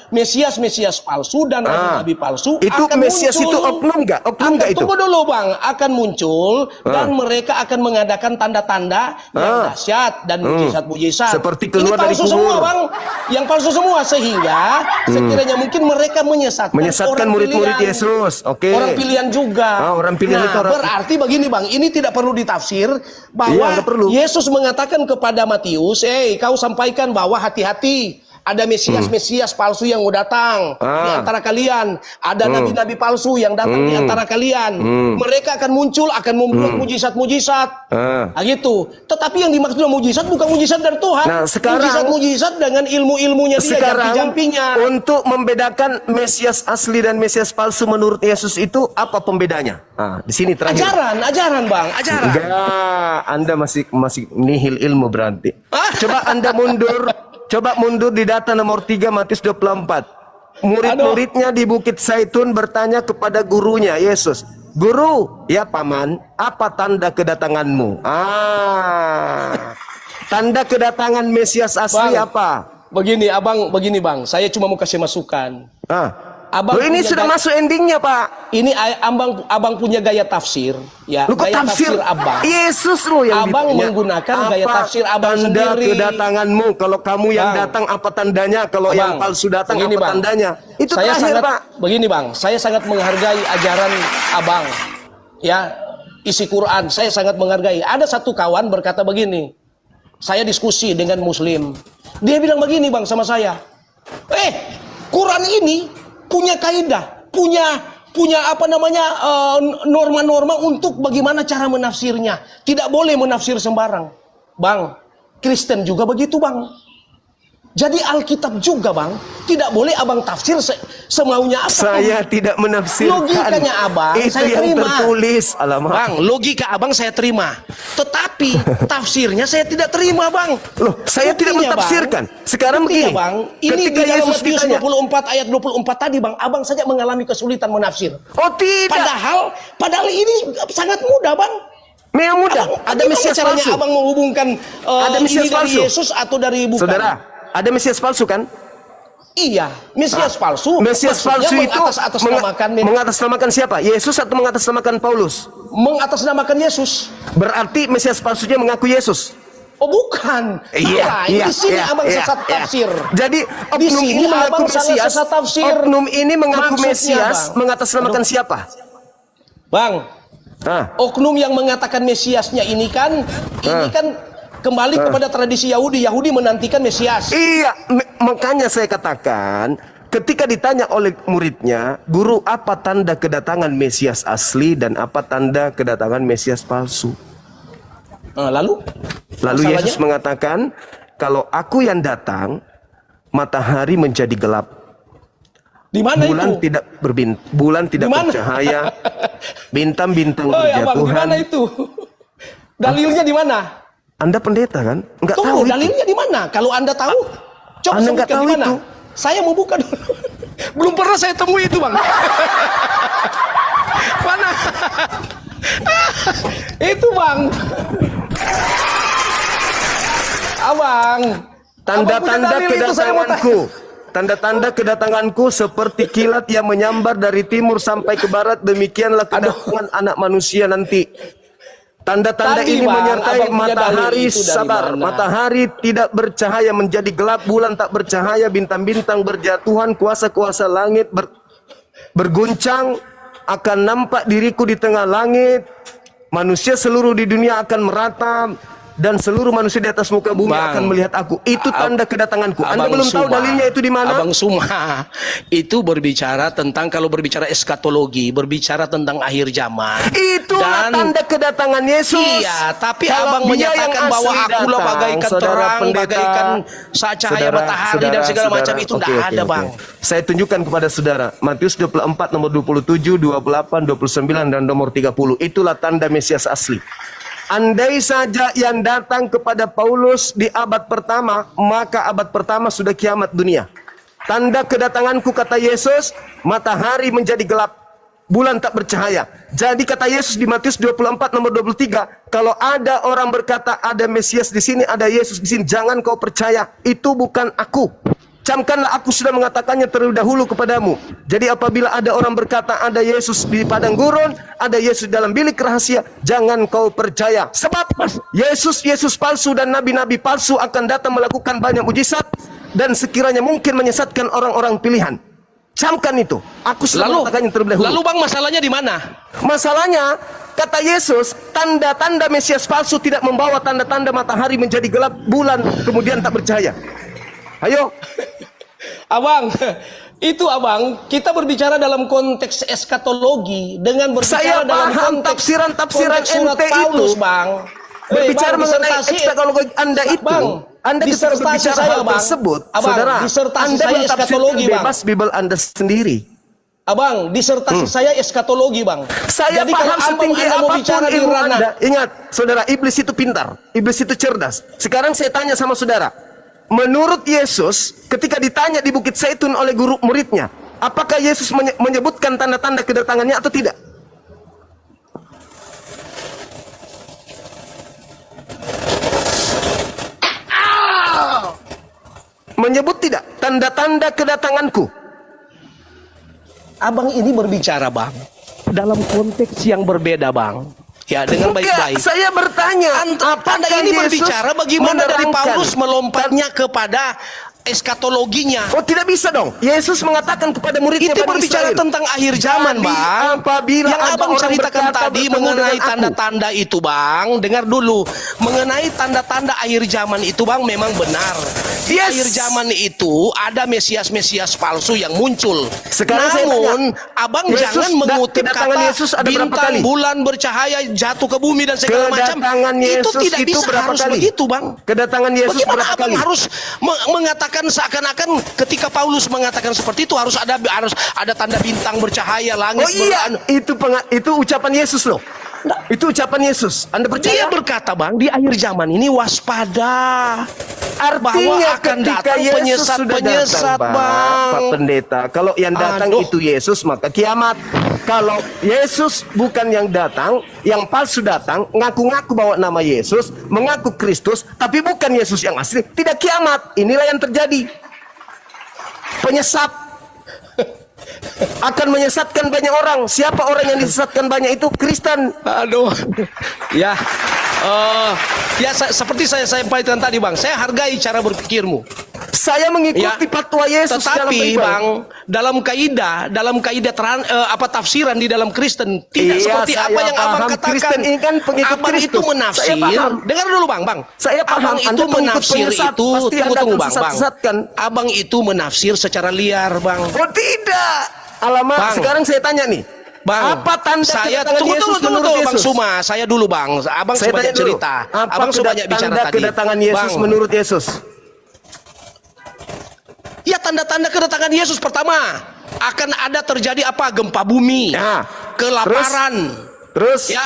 Speaker 3: Mesias palsu dan nabi palsu
Speaker 2: itu
Speaker 3: akan
Speaker 2: Mesias
Speaker 3: muncul.
Speaker 2: itu oknum nggak? Oknum nggak itu?
Speaker 3: Tunggu dulu Bang, akan muncul dan mereka akan mengadakan tanda-tanda yang dahsyat dan mujizat-mujizat.
Speaker 2: Seperti keluar
Speaker 3: ini palsu
Speaker 2: dari kubur.
Speaker 3: semua Bang, yang palsu semua, sehingga sekiranya mungkin mereka menyesatkan
Speaker 2: murid-murid
Speaker 3: pilihan.
Speaker 2: Yesus. Oke.
Speaker 3: Orang pilihan juga.
Speaker 2: Orang pilihan itu orang.
Speaker 3: Berarti begini Bang, ini tidak perlu ditafsir bahwa
Speaker 2: Iya, nggak perlu.
Speaker 3: Yesus mengatakan kepada Matius, kau sampaikan bahwa hati-hati. Ada Mesias palsu yang mau datang di antara kalian. Ada nabi-nabi palsu yang datang di antara kalian. Mereka akan muncul, akan membuat mujizat-mujizat. Gitu. Tetapi yang dimaksud mujizat bukan mujizat dari Tuhan.
Speaker 2: Nah, sekarang
Speaker 3: mujizat-mujizat dengan ilmu-ilmunya dia, jampi-jampinya.
Speaker 2: Untuk membedakan Mesias asli dan Mesias palsu menurut Yesus itu apa pembedanya? Di sini terakhir.
Speaker 3: Ajaran Bang, ajaran.
Speaker 2: Enggak, Anda masih nihil ilmu berarti. Coba Anda mundur. Coba mundur di data nomor 3 Matius 24. Murid-muridnya di Bukit Zaitun bertanya kepada gurunya Yesus, "Guru, ya paman, apa tanda kedatanganmu?" Tanda kedatangan Mesias asli
Speaker 3: Bang,
Speaker 2: apa?
Speaker 3: Begini Bang, saya cuma mau kasih masukan. Abang
Speaker 2: ini sudah masuk endingnya Pak.
Speaker 3: Ini abang punya gaya tafsir, ya.
Speaker 2: Lu kok
Speaker 3: gaya
Speaker 2: tafsir
Speaker 3: abang.
Speaker 2: Yesus lu yang
Speaker 3: abang
Speaker 2: ditanya.
Speaker 3: menggunakan gaya tafsir abang
Speaker 2: tanda
Speaker 3: sendiri.
Speaker 2: Kedatanganmu, kalau kamu yang datang apa tandanya, kalau yang palsu datang apa tandanya? Itu
Speaker 3: saya
Speaker 2: terakhir
Speaker 3: sangat,
Speaker 2: Pak.
Speaker 3: Begini Bang, saya sangat menghargai ajaran abang, ya, isi Quran. Saya sangat menghargai. Ada satu kawan berkata begini, saya diskusi dengan Muslim. Dia bilang begini Bang sama saya, Quran ini punya kaidah, punya apa namanya norma-norma untuk bagaimana cara menafsirnya. Tidak boleh menafsir sembarang. Bang, Kristen juga begitu Bang. Jadi Alkitab juga Bang, tidak boleh abang tafsir semaunya apa.
Speaker 2: Saya tidak menafsirkan.
Speaker 3: Logikanya abang
Speaker 2: itu
Speaker 3: saya
Speaker 2: yang
Speaker 3: terima.
Speaker 2: tertulis. Alamak.
Speaker 3: Bang, logika abang saya terima. Tetapi tafsirnya saya tidak terima Bang.
Speaker 2: Loh, saya tidak
Speaker 3: Buktinya,
Speaker 2: menafsirkan. Sekarang
Speaker 3: Buktinya,
Speaker 2: begini.
Speaker 3: Bang, ini
Speaker 2: ketika
Speaker 3: di dalam
Speaker 2: Yesus
Speaker 3: Matius
Speaker 2: ditanya,
Speaker 3: 24 ayat 24 tadi Bang, abang saja mengalami kesulitan menafsir.
Speaker 2: Oh tidak.
Speaker 3: Padahal ini sangat mudah Bang.
Speaker 2: Memang mudah. Ada Mesias
Speaker 3: caranya
Speaker 2: palsu.
Speaker 3: abang menghubungkan
Speaker 2: Ada Mesias
Speaker 3: ini dari
Speaker 2: palsu.
Speaker 3: Yesus atau dari bukan?
Speaker 2: Saudara, ada Mesias palsu kan?
Speaker 3: Iya, Mesias palsu.
Speaker 2: Mesias palsu itu mengatasnamakan siapa? Yesus atau mengatasnamakan Paulus?
Speaker 3: Mengatasnamakan Yesus.
Speaker 2: Berarti Mesias palsunya mengaku Yesus.
Speaker 3: Oh bukan.
Speaker 2: Iya,
Speaker 3: di sini abang sesat tafsir.
Speaker 2: Jadi oknum ini mengaku Mesias. Oknum ini mengaku Mesias mengatasnamakan siapa?
Speaker 3: Bang, oknum yang mengatakan Mesiasnya ini kan kembali kepada tradisi Yahudi. Yahudi menantikan Mesias.
Speaker 2: Iya, makanya saya katakan ketika ditanya oleh muridnya, "Guru, apa tanda kedatangan Mesias asli dan apa tanda kedatangan Mesias palsu?"
Speaker 3: Lalu
Speaker 2: Yesus mengatakan, "Kalau aku yang datang, matahari menjadi gelap.
Speaker 3: Di mana
Speaker 2: bulan
Speaker 3: itu?
Speaker 2: Bulan tidak bercahaya, bintang-bintang berjatuhan."
Speaker 3: Di mana itu? Dalilnya di mana?
Speaker 2: Anda pendeta kan? Enggak tahu
Speaker 3: dalilnya di mana? Kalau Anda tahu, coba
Speaker 2: Anda enggak tahu
Speaker 3: di mana?
Speaker 2: itu.
Speaker 3: Saya mau buka dulu. Belum pernah saya temui itu, Bang. Mana? Itu, Bang. Abang.
Speaker 2: Tanda-tanda kedatanganku. Tanda-tanda kedatanganku seperti kilat yang menyambar dari timur sampai ke barat. Demikianlah kedatangan Anak Manusia nanti. Tanda-tanda ini menyertai matahari sabar. Matahari tidak bercahaya menjadi gelap, bulan tak bercahaya, bintang-bintang berjatuhan, kuasa-kuasa langit berguncang, akan nampak diriku di tengah langit. Manusia seluruh di dunia akan merata dan seluruh manusia di atas muka bumi akan melihat aku. Itu tanda kedatanganku. Anda belum tahu dalilnya itu di mana?
Speaker 3: Abang Suma itu berbicara tentang, kalau berbicara eskatologi, berbicara tentang akhir zaman.
Speaker 2: Itulah tanda kedatangan Yesus.
Speaker 3: Iya, tapi
Speaker 2: kalau
Speaker 3: abang menyatakan bahwa akulah bagaikan terang, bagaikan cahaya matahari dan segala macam itu tidak ada, Bang.
Speaker 2: Saya tunjukkan kepada saudara Matius 24 nomor 27, 28, 29 dan nomor 30. Itulah tanda Mesias asli. Andai saja yang datang kepada Paulus di abad pertama, maka abad pertama sudah kiamat dunia. Tanda kedatanganku, kata Yesus, matahari menjadi gelap, bulan tak bercahaya. Jadi kata Yesus di Matius 24 nomor 23, kalau ada orang berkata ada Mesias di sini, ada Yesus di sini, jangan kau percaya, itu bukan aku. Camkanlah, aku sudah mengatakannya terlebih dahulu kepadamu. Jadi apabila ada orang berkata ada Yesus di padang gurun, ada Yesus dalam bilik rahasia, jangan kau percaya. Sebab Yesus palsu dan nabi-nabi palsu akan datang melakukan banyak mujizat dan sekiranya mungkin menyesatkan orang-orang pilihan. Camkan itu. Aku sudah mengatakannya terlebih dahulu.
Speaker 3: Lalu Bang, masalahnya di mana?
Speaker 2: Masalahnya, kata Yesus, tanda-tanda Mesias palsu tidak membawa tanda-tanda matahari menjadi gelap, bulan kemudian tak bercahaya. Ayo.
Speaker 3: Abang, itu abang, kita berbicara dalam konteks eskatologi dengan berbicara
Speaker 2: Saya
Speaker 3: dalam
Speaker 2: paham
Speaker 3: konteks
Speaker 2: tafsiran
Speaker 3: surat
Speaker 2: ente
Speaker 3: Paulus,
Speaker 2: itu.
Speaker 3: Bang.
Speaker 2: Berbicara
Speaker 3: Bang,
Speaker 2: mengenai
Speaker 3: disertasi
Speaker 2: eskatologi Anda itu.
Speaker 3: Bang,
Speaker 2: Anda bisa
Speaker 3: disertasi
Speaker 2: berbicara
Speaker 3: saya,
Speaker 2: hal
Speaker 3: Bang.
Speaker 2: tersebut,
Speaker 3: Abang,
Speaker 2: saudara.
Speaker 3: disertasi
Speaker 2: Anda
Speaker 3: saya
Speaker 2: mentafsirkan
Speaker 3: eskatologi, Bang.
Speaker 2: bebas Bible Anda sendiri.
Speaker 3: Abang, disertasi saya eskatologi, Bang.
Speaker 2: Saya
Speaker 3: Jadi
Speaker 2: paham
Speaker 3: kalau abang
Speaker 2: setinggi
Speaker 3: Anda mau
Speaker 2: apapun
Speaker 3: bicara di
Speaker 2: ilmu
Speaker 3: ranah,
Speaker 2: Anda. Ingat, saudara, iblis itu pintar. Iblis itu cerdas. Sekarang saya tanya sama saudara. Menurut Yesus, ketika ditanya di Bukit Zaitun oleh guru muridnya, apakah Yesus menyebutkan tanda-tanda kedatangannya atau tidak? Menyebut tidak tanda-tanda kedatanganku?
Speaker 3: abang ini berbicara, Bang, dalam konteks yang berbeda, Bang. Ya, dengan baik-baik.
Speaker 2: Saya bertanya,
Speaker 3: Anda ini berbicara bagaimana dari Paulus melompatnya kepada eskatologinya.
Speaker 2: Oh, tidak bisa dong. Yesus mengatakan kepada muridnya,
Speaker 3: itu berbicara tentang akhir zaman, Bang.
Speaker 2: Apabila
Speaker 3: yang abang ceritakan tadi mengenai tanda-tanda itu, Bang, dengar dulu. Mengenai tanda-tanda akhir zaman itu, Bang, memang benar. Di akhir zaman itu ada Mesias-Mesias palsu yang muncul.
Speaker 2: Sekarang
Speaker 3: namun, abang
Speaker 2: Yesus,
Speaker 3: jangan mengutip kata
Speaker 2: Yesus ada
Speaker 3: bintang, bulan bercahaya jatuh ke bumi dan segala macam. Itu tidak bisa harus begitu, Bang.
Speaker 2: Kedatangan Yesus
Speaker 3: bagaimana
Speaker 2: berapa
Speaker 3: abang
Speaker 2: kali?
Speaker 3: harus mengatakan seakan-akan ketika Paulus mengatakan seperti itu harus ada tanda bintang bercahaya, langit.
Speaker 2: Oh iya, itu ucapan Yesus loh. Itu ucapan Yesus. Anda percaya?
Speaker 3: Dia berkata, Bang, di akhir zaman ini waspada.
Speaker 2: Artinya
Speaker 3: akan
Speaker 2: ketika
Speaker 3: datang
Speaker 2: Yesus sudah datang,
Speaker 3: Bang.
Speaker 2: Pak Pendeta, kalau yang datang itu Yesus, maka kiamat. Kalau Yesus bukan yang datang, yang palsu datang, ngaku-ngaku bawa nama Yesus, mengaku Kristus, tapi bukan Yesus yang asli, tidak kiamat. Inilah yang terjadi. Penyesat akan menyesatkan banyak orang. Siapa orang yang disesatkan banyak itu? Kristen.
Speaker 3: Aduh. Ya. Seperti saya sampaikan tadi, Bang, saya hargai cara berpikirmu.
Speaker 2: Saya mengikuti fatwa Yesus.
Speaker 3: Tetapi, Bang, dalam kaidah tafsiran di dalam Kristen tidak seperti apa yang abang katakan.
Speaker 2: Kristen ini kan pengikut
Speaker 3: abang
Speaker 2: Kristus.
Speaker 3: Itu menafsir. Dengar dulu, Bang.
Speaker 2: Saya paham.
Speaker 3: Abang itu menafsir itu. Tunggu, Bang. Abang itu menafsir secara liar, Bang.
Speaker 2: Oh tidak. Alamak. Bang, sekarang saya tanya nih.
Speaker 3: Bang,
Speaker 2: apa tanda kedatangan Yesus menurut Yesus?
Speaker 3: Bang Suma, saya dulu, Bang. Abang sebanyak cerita.
Speaker 2: Apa
Speaker 3: abang sebanyak bicara
Speaker 2: tanda
Speaker 3: tadi.
Speaker 2: Kedatangan Yesus, Bang, menurut Yesus?
Speaker 3: Ya, tanda-tanda kedatangan Yesus pertama akan ada terjadi apa? Gempa bumi,
Speaker 2: ya,
Speaker 3: kelaparan,
Speaker 2: terus
Speaker 3: ya,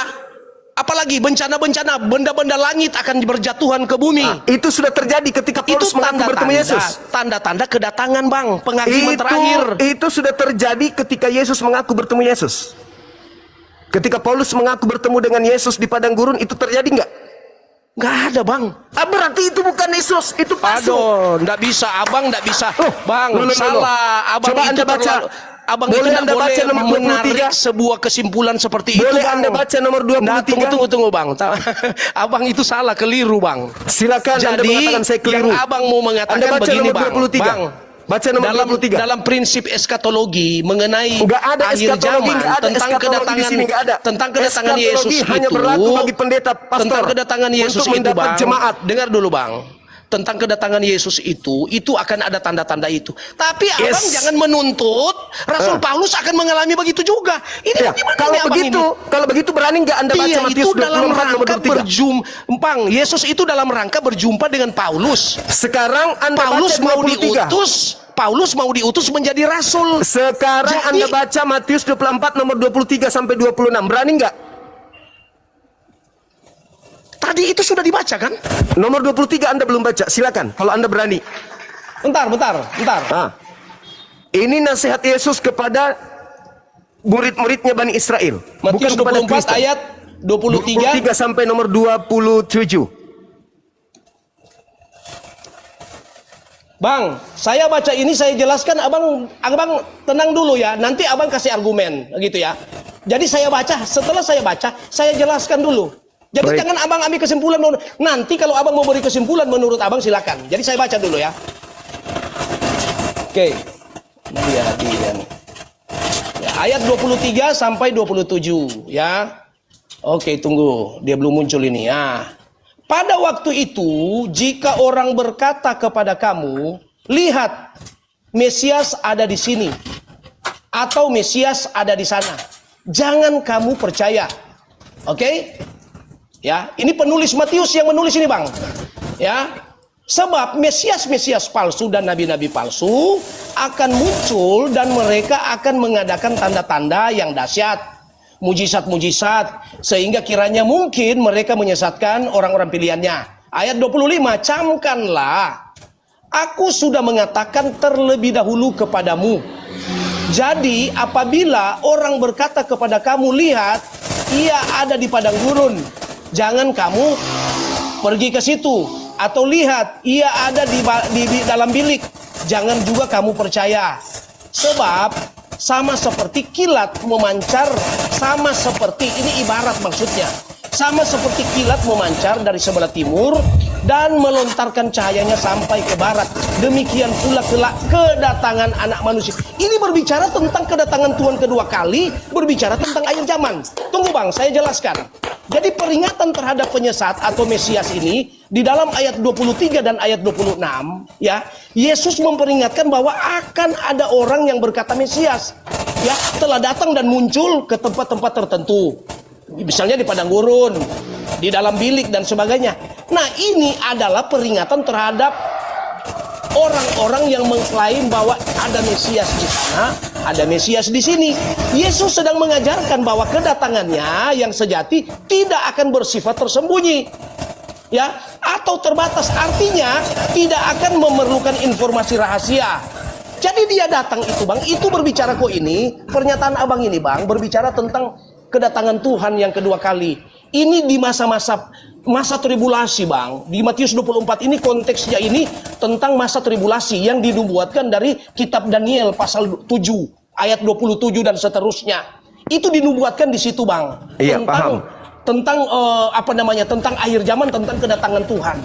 Speaker 3: apalagi bencana-bencana, benda-benda langit akan berjatuhan ke bumi.
Speaker 2: Itu sudah terjadi ketika Paulus mengaku bertemu Yesus.
Speaker 3: Tanda-tanda kedatangan, Bang, penghakiman terakhir.
Speaker 2: Itu sudah terjadi ketika Yesus mengaku bertemu Yesus. Ketika Paulus mengaku bertemu dengan Yesus di padang gurun, itu terjadi nggak?
Speaker 3: Nggak ada, Bang.
Speaker 2: Berarti itu bukan Yesus, itu palsu.
Speaker 3: Aduh, nggak bisa, Abang, nggak bisa. Bang, salah. Abang
Speaker 2: coba
Speaker 3: itu
Speaker 2: Anda baca.
Speaker 3: Abang
Speaker 2: boleh
Speaker 3: itu
Speaker 2: Anda baca nomor 23?
Speaker 3: Menarik sebuah kesimpulan seperti
Speaker 2: boleh
Speaker 3: itu, Bang.
Speaker 2: Anda baca nomor 23?
Speaker 3: Nah, tunggu, Bang. Abang itu salah, keliru, Bang.
Speaker 2: Silakan.
Speaker 3: Jadi,
Speaker 2: Anda mengatakan saya keliru.
Speaker 3: Yang Abang mau mengatakan
Speaker 2: Anda baca
Speaker 3: begini,
Speaker 2: nomor 23.
Speaker 3: Bang.
Speaker 2: Baca nomor 23.
Speaker 3: Dalam prinsip eskatologi mengenai
Speaker 2: nggak ada
Speaker 3: akhir zaman,
Speaker 2: tentang
Speaker 3: kedatangan Yesus
Speaker 2: hanya
Speaker 3: itu
Speaker 2: berlaku bagi pendeta, pastor,
Speaker 3: tentang kedatangan Yesus itu, Bang.
Speaker 2: Jemaat.
Speaker 3: Dengar dulu, Bang. Tentang kedatangan Yesus itu akan ada tanda-tanda itu. Tapi Abang jangan menuntut Rasul Paulus akan mengalami begitu juga. Ini
Speaker 2: kalau begitu berani nggak Anda baca Matius 24
Speaker 3: Bang, Yesus itu dalam rangka berjumpa dengan Paulus.
Speaker 2: Sekarang Anda
Speaker 3: Paulus
Speaker 2: baca 23.
Speaker 3: Paulus mau diutus menjadi rasul.
Speaker 2: Sekarang Anda baca Matius 24 nomor 23 sampai 26. Berani nggak?
Speaker 3: Tadi itu sudah dibaca, kan?
Speaker 2: Nomor 23 Anda belum baca. Silakan kalau Anda berani.
Speaker 3: Bentar.
Speaker 2: Ini nasihat Yesus kepada murid-muridnya Bani Israel.
Speaker 3: Matius
Speaker 2: Bukan kepada
Speaker 3: 24
Speaker 2: Kristen.
Speaker 3: ayat 23
Speaker 2: sampai nomor 27.
Speaker 3: Bang, saya baca ini saya jelaskan, abang tenang dulu ya. Nanti abang kasih argumen, gitu ya. Jadi saya baca, setelah saya baca, saya jelaskan dulu. Jadi
Speaker 2: Baik.
Speaker 3: jangan abang ambil kesimpulan. Nanti kalau abang mau beri kesimpulan menurut abang silakan. Jadi saya baca dulu ya. Oke. Nah, dia nih. Ya, ayat 23 sampai 27 ya. Oke, tunggu. Dia belum muncul ini ya. Pada waktu itu, jika orang berkata kepada kamu, lihat, Mesias ada di sini, atau Mesias ada di sana, jangan kamu percaya. Oke? Ya, ini penulis Matius yang menulis ini, Bang. Ya. Sebab Mesias-Mesias palsu dan nabi-nabi palsu akan muncul dan mereka akan mengadakan tanda-tanda yang dahsyat, mujizat-mujizat, sehingga kiranya mungkin mereka menyesatkan orang-orang pilihannya. Ayat 25, camkanlah, aku sudah mengatakan terlebih dahulu kepadamu. Jadi apabila orang berkata kepada kamu, lihat, ia ada di padang gurun, jangan kamu pergi ke situ. Atau lihat, ia ada di dalam bilik, jangan juga kamu percaya. Sebab sama seperti kilat memancar, sama seperti, ini ibarat maksudnya, sama seperti kilat memancar dari sebelah timur dan melontarkan cahayanya sampai ke barat, demikian pula kelak kedatangan anak manusia. Ini berbicara tentang kedatangan Tuhan kedua kali, berbicara tentang akhir zaman. Tunggu Bang, saya jelaskan. Jadi peringatan terhadap penyesat atau Mesias ini di dalam ayat 23 dan ayat 26 ya, Yesus memperingatkan bahwa akan ada orang yang berkata Mesias ya, telah datang dan muncul ke tempat-tempat tertentu. Misalnya di padang gurun, di dalam bilik dan sebagainya. Nah, ini adalah peringatan terhadap orang-orang yang mengklaim bahwa ada Mesias di sana, ada Mesias di sini. Yesus sedang mengajarkan bahwa kedatangannya yang sejati tidak akan bersifat tersembunyi, ya, atau terbatas. Artinya tidak akan memerlukan informasi rahasia. Jadi dia datang itu, Bang, itu berbicara kok ini, pernyataan abang ini, Bang, berbicara tentang kedatangan Tuhan yang kedua kali. Ini di masa tribulasi, Bang. Di Matius 24 ini konteksnya ini tentang masa tribulasi yang dinubuatkan dari kitab Daniel pasal 7 ayat 27 dan seterusnya. Itu dinubuatkan di situ, Bang.
Speaker 2: Iya, paham.
Speaker 3: Tentang tentang akhir zaman, tentang kedatangan Tuhan.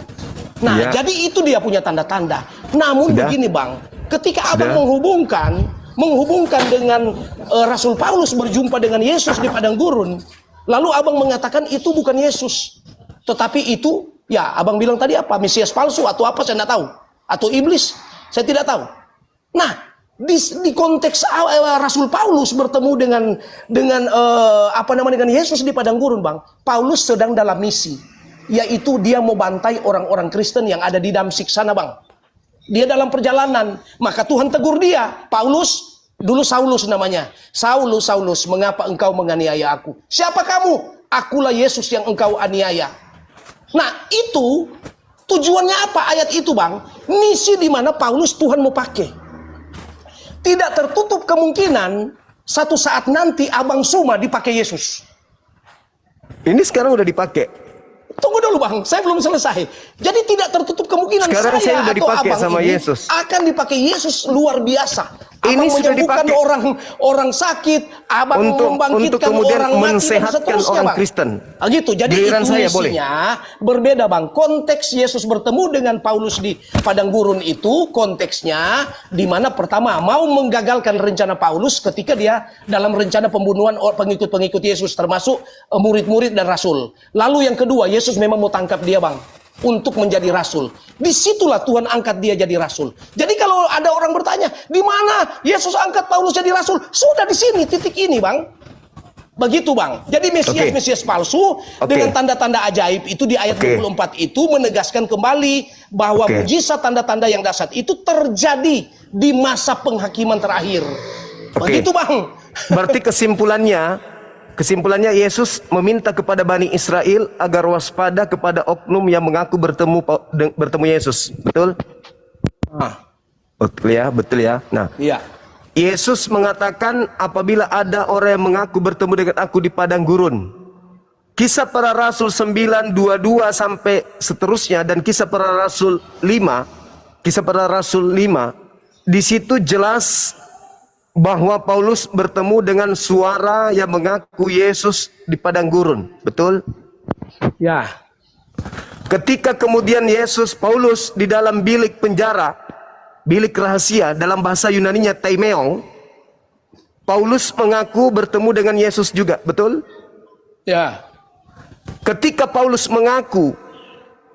Speaker 3: Nah,
Speaker 2: ya.
Speaker 3: jadi itu dia punya tanda-tanda. Namun
Speaker 2: Sudah.
Speaker 3: begini, Bang, ketika
Speaker 2: Sudah.
Speaker 3: abang menghubungkan dengan Rasul Paulus berjumpa dengan Yesus di padang gurun, lalu abang mengatakan itu bukan Yesus, tetapi itu, ya, abang bilang tadi apa? Mesias palsu atau apa, saya tidak tahu. Atau iblis, saya tidak tahu. Nah, di konteks Rasul Paulus bertemu dengan Yesus di padang gurun, Bang. Paulus sedang dalam misi, yaitu dia mau bantai orang-orang Kristen yang ada di Damsyik sana, Bang. Dia dalam perjalanan, maka Tuhan tegur dia. Paulus, dulu Saulus namanya. Saulus, Saulus, mengapa engkau menganiaya aku? Siapa kamu? Akulah Yesus yang engkau aniaya. Nah, itu tujuannya apa ayat itu, Bang? Misi di mana Paulus Tuhan mau pakai. Tidak tertutup kemungkinan satu saat nanti abang Suma dipakai Yesus.
Speaker 2: Ini sekarang udah dipakai.
Speaker 3: Tunggu dulu, Bang, saya belum selesai. Jadi tidak tertutup kemungkinan
Speaker 2: sekarang saya udah
Speaker 3: atau
Speaker 2: dipakai
Speaker 3: abang
Speaker 2: sama
Speaker 3: ini
Speaker 2: Yesus.
Speaker 3: akan dipakai Yesus luar biasa. Abang
Speaker 2: Ini sudah
Speaker 3: menyembuhkan
Speaker 2: dipakai
Speaker 3: orang sakit, abang
Speaker 2: untuk
Speaker 3: membangkitkan
Speaker 2: kemudian
Speaker 3: orang mati dan
Speaker 2: mensehatkan
Speaker 3: seterusnya,
Speaker 2: orang
Speaker 3: Bang.
Speaker 2: Kristen.
Speaker 3: Gitu. Jadi
Speaker 2: Giliran
Speaker 3: itu
Speaker 2: saya
Speaker 3: misinya berbeda, Bang. Konteks Yesus bertemu dengan Paulus di padang gurun itu konteksnya di mana pertama mau menggagalkan rencana Paulus ketika dia dalam rencana pembunuhan pengikut-pengikut Yesus termasuk murid-murid dan rasul. Lalu yang kedua, Yesus memang mau tangkap dia, Bang, untuk menjadi rasul. Disitulah Tuhan angkat dia jadi rasul. Jadi kalau ada orang bertanya, di mana Yesus angkat Paulus jadi rasul? Sudah di sini, titik ini, Bang. Begitu, Bang. Jadi Mesias palsu dengan tanda-tanda ajaib itu di ayat 24 itu menegaskan kembali bahwa mujizat tanda-tanda yang dahsyat itu terjadi di masa penghakiman terakhir. Begitu, Bang.
Speaker 2: Berarti kesimpulannya Yesus meminta kepada Bani Israel agar waspada kepada oknum yang mengaku bertemu Yesus. Betul?
Speaker 3: Nah.
Speaker 2: Betul ya, betul ya. Nah,
Speaker 3: iya.
Speaker 2: Yesus mengatakan apabila ada orang yang mengaku bertemu dengan aku di padang gurun. Kisah Para Rasul 9:22 sampai seterusnya dan Kisah Para Rasul 5, Kisah Para Rasul 5, di situ jelas bahwa Paulus bertemu dengan suara yang mengaku Yesus di padang gurun. Betul?
Speaker 3: Ya.
Speaker 2: Ketika kemudian Paulus di dalam bilik penjara, bilik rahasia, dalam bahasa Yunaninya Taimeon, Paulus mengaku bertemu dengan Yesus juga. Betul?
Speaker 3: Ya.
Speaker 2: Ketika Paulus mengaku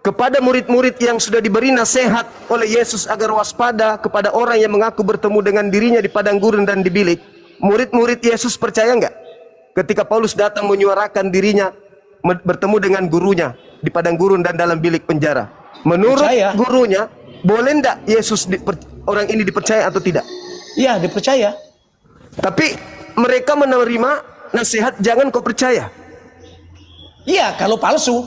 Speaker 2: kepada murid-murid yang sudah diberi nasihat oleh Yesus agar waspada kepada orang yang mengaku bertemu dengan dirinya di padang gurun dan di bilik, murid-murid Yesus percaya enggak? Ketika Paulus datang menyuarakan dirinya bertemu dengan gurunya di padang gurun dan dalam bilik penjara, menurut gurunya, boleh enggak orang ini dipercaya atau tidak?
Speaker 3: Iya, dipercaya.
Speaker 2: Tapi mereka menerima nasihat jangan kau percaya.
Speaker 3: Iya, kalau palsu.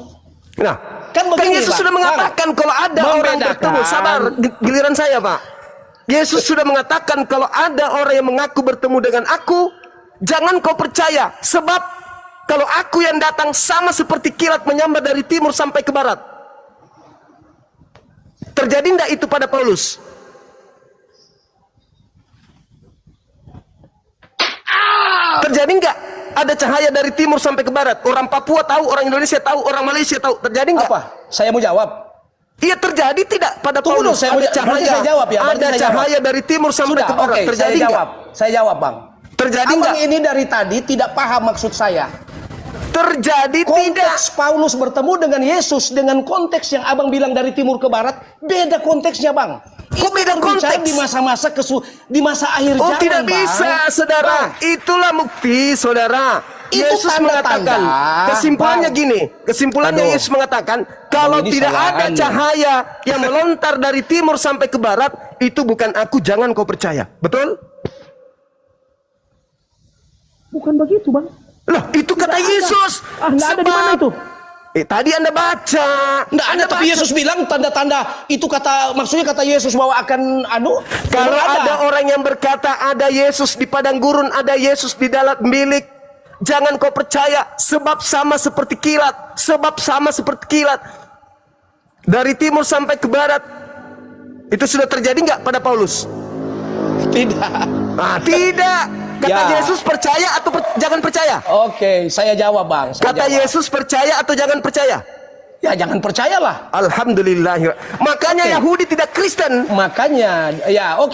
Speaker 2: Nah,
Speaker 3: kan
Speaker 2: Yesus sudah mengatakan kalau ada orang bertemu, sabar, giliran saya Pak. Yesus sudah mengatakan kalau ada orang yang mengaku bertemu dengan aku, jangan kau percaya. Sebab kalau aku yang datang sama seperti kilat menyambar dari timur sampai ke barat. Terjadi enggak itu pada Paulus? Terjadi enggak? Ada cahaya dari timur sampai ke barat. Orang Papua tahu, orang Indonesia tahu, orang Malaysia tahu. Terjadi enggak?
Speaker 3: Apa? Saya mau jawab.
Speaker 2: Iya, terjadi tidak pada
Speaker 3: Tunggu
Speaker 2: Paulus?
Speaker 3: dulu,
Speaker 2: ada cahaya.
Speaker 3: saya jawab ya.
Speaker 2: Ada cahaya dari timur sampai ke barat. Terjadi enggak?
Speaker 3: Saya jawab, Bang.
Speaker 2: Terjadi
Speaker 3: enggak?
Speaker 2: enggak?
Speaker 3: Ini dari tadi tidak paham maksud saya.
Speaker 2: Terjadi
Speaker 3: konteks
Speaker 2: tidak?
Speaker 3: Konteks Paulus bertemu dengan Yesus dengan konteks yang Abang bilang dari timur ke barat, beda konteksnya, Bang.
Speaker 2: Kok beda konteks?
Speaker 3: Di masa-masa di masa akhir zaman,
Speaker 2: tidak bisa,
Speaker 3: Bang.
Speaker 2: saudara.
Speaker 3: Bang.
Speaker 2: Itulah bukti, saudara.
Speaker 3: Itu
Speaker 2: Yesus mengatakan, kesimpulannya
Speaker 3: Bang.
Speaker 2: gini, kesimpulannya Yesus mengatakan, kalau tidak ada cahaya yang melontar dari timur sampai ke barat, itu bukan aku, jangan kau percaya. Betul?
Speaker 4: Bukan begitu, Bang.
Speaker 2: Loh, itu kata Yesus.
Speaker 4: Nggak ada di mana itu?
Speaker 2: Tadi Anda baca.
Speaker 3: Nggak ada, tapi Yesus bilang tanda-tanda itu maksudnya kata Yesus bahwa akan
Speaker 2: kalau ada orang yang berkata ada Yesus di padang gurun, ada Yesus di dalam bilik, jangan kau percaya, sebab sama seperti kilat, dari timur sampai ke barat. Itu sudah terjadi nggak pada Paulus?
Speaker 3: Tidak.
Speaker 2: Tidak. Kata Yesus percaya atau jangan percaya?
Speaker 3: Oke, saya jawab, Bang.
Speaker 2: Kata Yesus percaya atau jangan percaya?
Speaker 3: Ya, jangan percayalah.
Speaker 2: Alhamdulillah. Makanya Yahudi tidak Kristen.
Speaker 3: Makanya,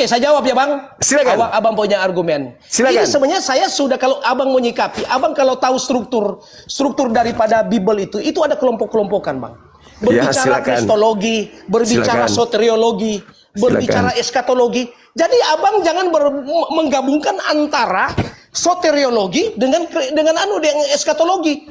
Speaker 3: saya jawab ya, Bang.
Speaker 2: Silakan.
Speaker 3: Abang punya argumen.
Speaker 2: Silakan.
Speaker 3: Ini sebenarnya saya sudah, kalau Abang menyikapi, Abang kalau tahu struktur daripada Bible itu ada kelompok-kelompokan, Bang. Berbicara kristologi, berbicara soteriologi, berbicara eskatologi. Jadi Abang jangan menggabungkan antara soteriologi dengan eskatologi.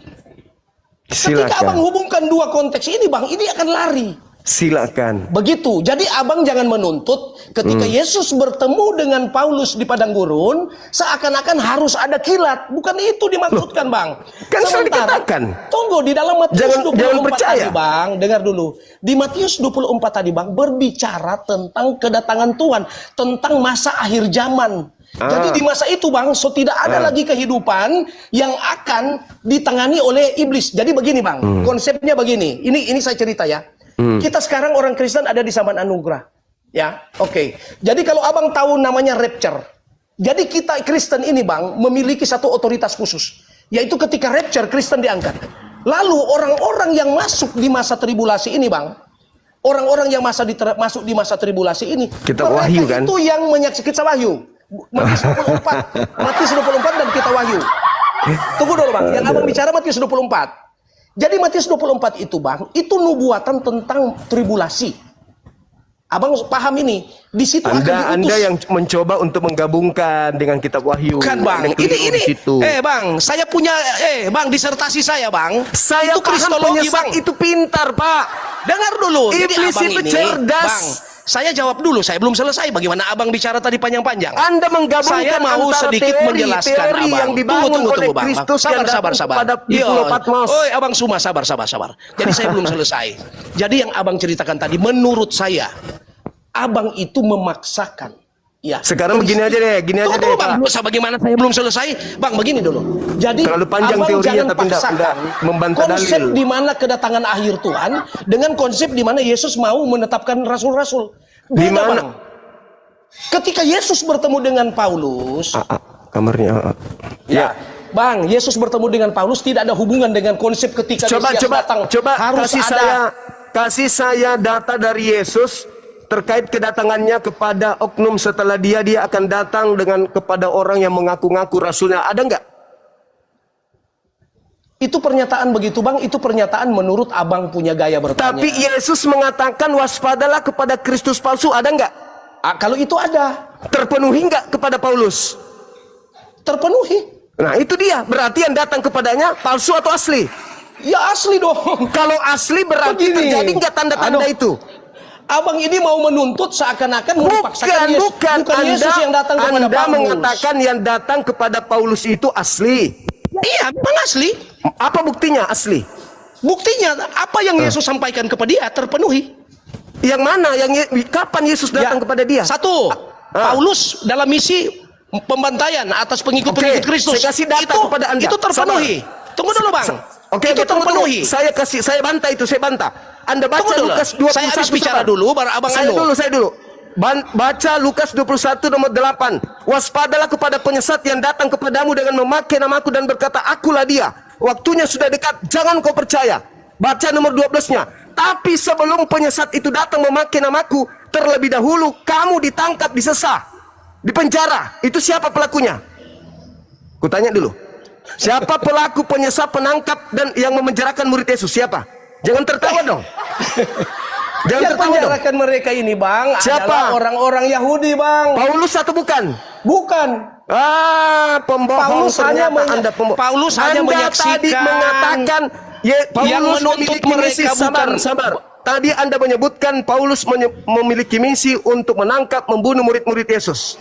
Speaker 3: Ketika Abang hubungkan dua konteks ini, Bang, ini akan lari.
Speaker 2: Silakan.
Speaker 3: Begitu. Jadi Abang jangan menuntut ketika Yesus bertemu dengan Paulus di padang gurun seakan-akan harus ada kilat. Bukan itu dimaksudkan, Bang.
Speaker 2: Kan sudah dikatakan.
Speaker 3: Tunggu, di dalam Matius 24
Speaker 2: percaya.
Speaker 3: tadi, Bang, dengar dulu. Di Matius 24 tadi, Bang, berbicara tentang kedatangan Tuhan, tentang masa akhir zaman. Jadi di masa itu, Bang, tidak ada lagi kehidupan yang akan ditangani oleh iblis. Jadi begini, Bang, konsepnya begini. Ini saya cerita ya. Kita sekarang orang Kristen ada di zaman anugerah. Ya, oke. Jadi kalau Abang tahu namanya rapture. Jadi kita Kristen ini, Bang, memiliki satu otoritas khusus. Yaitu ketika rapture, Kristen diangkat. Lalu orang-orang yang masuk di masa tribulasi ini, Bang, orang-orang yang masuk di masa tribulasi ini,
Speaker 2: kita wahyu kan?
Speaker 3: Itu yang menyaksikan kita wahyu. Matius 24 dan kita wahyu. Tunggu dulu, Bang. Yang Abang bicara Matius 24. Jadi Matius 24 itu, Bang, itu nubuatan tentang tribulasi. Abang paham ini? Di situ
Speaker 2: Anda yang mencoba untuk menggabungkan dengan kitab Wahyu.
Speaker 3: Kan, Bang. Ini Bang, saya punya Bang, disertasi saya, Bang.
Speaker 2: Saya
Speaker 3: itu kristologi, Bang.
Speaker 2: Itu pintar, Pak.
Speaker 3: Dengar dulu.
Speaker 2: Iblis
Speaker 3: Jadi
Speaker 2: itu cerdas.
Speaker 3: Bang, saya jawab dulu, saya belum selesai. Bagaimana Abang bicara tadi panjang-panjang?
Speaker 2: Anda menggabungkan
Speaker 3: saya mau
Speaker 2: antara
Speaker 3: sedikit menjelaskan,
Speaker 2: teori
Speaker 3: Abang.
Speaker 2: yang dibangun oleh
Speaker 3: Bang.
Speaker 2: Kristus
Speaker 3: Sabar.
Speaker 2: pada Pulau Patmos.
Speaker 3: Oi, Abang Suma, sabar. Jadi saya belum selesai. Jadi yang Abang ceritakan tadi, menurut saya, Abang itu memaksakan Ya.
Speaker 2: Sekarang begini aja deh, gini aja deh,
Speaker 3: Bang.
Speaker 2: Pak.
Speaker 3: Bagaimana saya belum selesai? Bang, begini dulu. Jadi
Speaker 2: terlalu panjang
Speaker 3: abang
Speaker 2: teorinya
Speaker 3: jangan
Speaker 2: tapi
Speaker 3: paksakan
Speaker 2: membantah
Speaker 3: konsep
Speaker 2: dalil.
Speaker 3: di mana kedatangan akhir Tuhan dengan konsep di mana Yesus mau menetapkan rasul-rasul.
Speaker 2: Di
Speaker 3: Beda,
Speaker 2: mana?
Speaker 3: Bang. Ketika Yesus bertemu dengan Paulus,
Speaker 2: kamarnya.
Speaker 3: ya, Bang, Yesus bertemu dengan Paulus tidak ada hubungan dengan konsep ketika Mesias datang. Harus
Speaker 2: kasih saya data dari Yesus terkait kedatangannya kepada oknum setelah dia akan datang dengan kepada orang yang mengaku-ngaku rasulnya. Ada nggak?
Speaker 3: Itu pernyataan begitu, Bang. Itu pernyataan menurut abang punya gaya bertanya.
Speaker 2: Tapi Yesus mengatakan waspadalah kepada Kristus palsu. Ada nggak?
Speaker 3: Kalau itu ada.
Speaker 2: Terpenuhi nggak kepada Paulus?
Speaker 3: Terpenuhi.
Speaker 2: Nah itu dia. Berarti yang datang kepadanya palsu atau asli?
Speaker 3: Ya asli dong.
Speaker 2: Kalau asli berarti terjadi nggak tanda-tanda itu?
Speaker 3: Abang ini mau menuntut seakan-akan mau dipaksakan
Speaker 2: bukan
Speaker 3: Yesus yang datang kepada Paulus.
Speaker 2: Anda mengatakan yang datang kepada Paulus itu asli.
Speaker 3: Iya, memang asli.
Speaker 2: Apa buktinya asli?
Speaker 3: Buktinya apa yang Yesus sampaikan kepada dia terpenuhi.
Speaker 2: Yang mana? Kapan Yesus datang kepada dia?
Speaker 3: Satu, Paulus dalam misi pembantaian atas pengikut-pengikut Kristus.
Speaker 2: Saya kasih data kepada Anda.
Speaker 3: Itu terpenuhi. Tunggu dulu, Bang. Itu terpenuhi.
Speaker 2: Saya bantah itu, saya bantah. Anda baca Lukas 21.
Speaker 3: Saya habis bicara dulu, baru abang
Speaker 2: saya dulu. Baca Lukas 21 nomor 8. Waspadalah kepada penyesat yang datang kepadamu dengan memakai namaku dan berkata, akulah dia. Waktunya sudah dekat, jangan kau percaya. Baca nomor 12-nya. Tapi sebelum penyesat itu datang memakai namaku, terlebih dahulu kamu ditangkap, disesah, dipenjara. Itu siapa pelakunya? Kutanya dulu. Siapa pelaku penyesat, penangkap dan yang memenjarakan murid Yesus? Siapa? Jangan tertawa dong. Jangan tertawa dong.
Speaker 3: Yang mereka ini, Bang,
Speaker 2: siapa?
Speaker 3: Adalah orang-orang Yahudi, Bang.
Speaker 2: Paulus atau bukan?
Speaker 3: Bukan.
Speaker 2: Pembohong.
Speaker 3: Paulus hanya menyaksikan.
Speaker 2: Tadi mengatakan Paulus memiliki misi. Sabar. Tadi Anda menyebutkan Paulus memiliki misi untuk menangkap, membunuh murid-murid Yesus.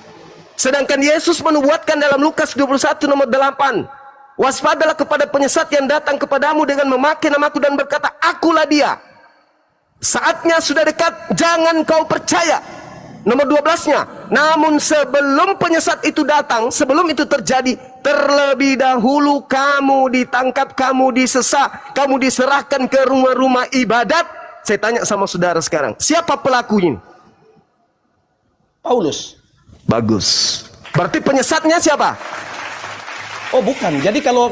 Speaker 2: Sedangkan Yesus menubuatkan dalam Lukas 21 nomor 8. Waspadalah kepada penyesat yang datang kepadamu dengan memakai namaku dan berkata, akulah dia. Saatnya sudah dekat, jangan kau percaya. Nomor 12-nya, namun sebelum penyesat itu datang, sebelum itu terjadi, terlebih dahulu kamu ditangkap, kamu disesah, kamu diserahkan ke rumah-rumah ibadat. Saya tanya sama saudara sekarang, siapa pelakunya?
Speaker 3: Paulus.
Speaker 2: Bagus. Berarti penyesatnya siapa?
Speaker 3: Oh bukan. Jadi kalau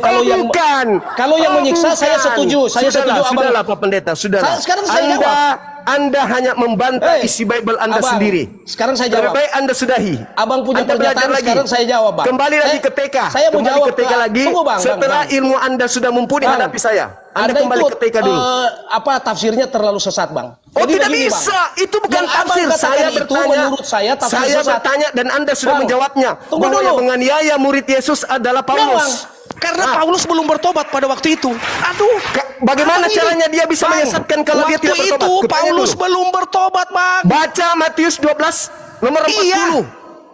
Speaker 3: yang menyiksa saya setuju. Saya setuju.
Speaker 2: Sudahlah Pak Pendeta, sudahlah.
Speaker 3: Sekarang saya jawab.
Speaker 2: Anda hanya membantah isi Bible Anda sendiri.
Speaker 3: Sekarang saya jawab.
Speaker 2: Lebih baik Anda sudahi.
Speaker 3: Abang punya
Speaker 2: Anda
Speaker 3: pernyataan
Speaker 2: lagi.
Speaker 3: Sekarang saya jawab, Bang.
Speaker 2: Kembali lagi ke TK.
Speaker 3: Saya mau jawab
Speaker 2: ke TK lagi.
Speaker 3: Tunggu, Bang,
Speaker 2: setelah
Speaker 3: bang.
Speaker 2: ilmu Anda sudah mumpuni hadapi saya. Anda kembali ke TK dulu.
Speaker 3: Tafsirnya terlalu sesat, Bang.
Speaker 2: Oh,
Speaker 3: jadi
Speaker 2: tidak
Speaker 3: begini,
Speaker 2: bisa.
Speaker 3: Bang.
Speaker 2: Itu bukan
Speaker 3: yang
Speaker 2: tafsir. Saya bertanya.
Speaker 3: Menurut saya tafsir
Speaker 2: saya
Speaker 3: sesat.
Speaker 2: bertanya dan Anda sudah
Speaker 3: Bang,
Speaker 2: menjawabnya. Bahwa yang menganiaya murid Yesus adalah Paulus.
Speaker 3: Karena Paulus belum bertobat pada waktu itu. Aduh,
Speaker 2: bagaimana caranya dia bisa menyesatkan kalau dia tidak bertobat?
Speaker 3: Waktu itu Paulus belum bertobat, Bang.
Speaker 2: Baca Matius 12 nomor 40.
Speaker 3: Iya.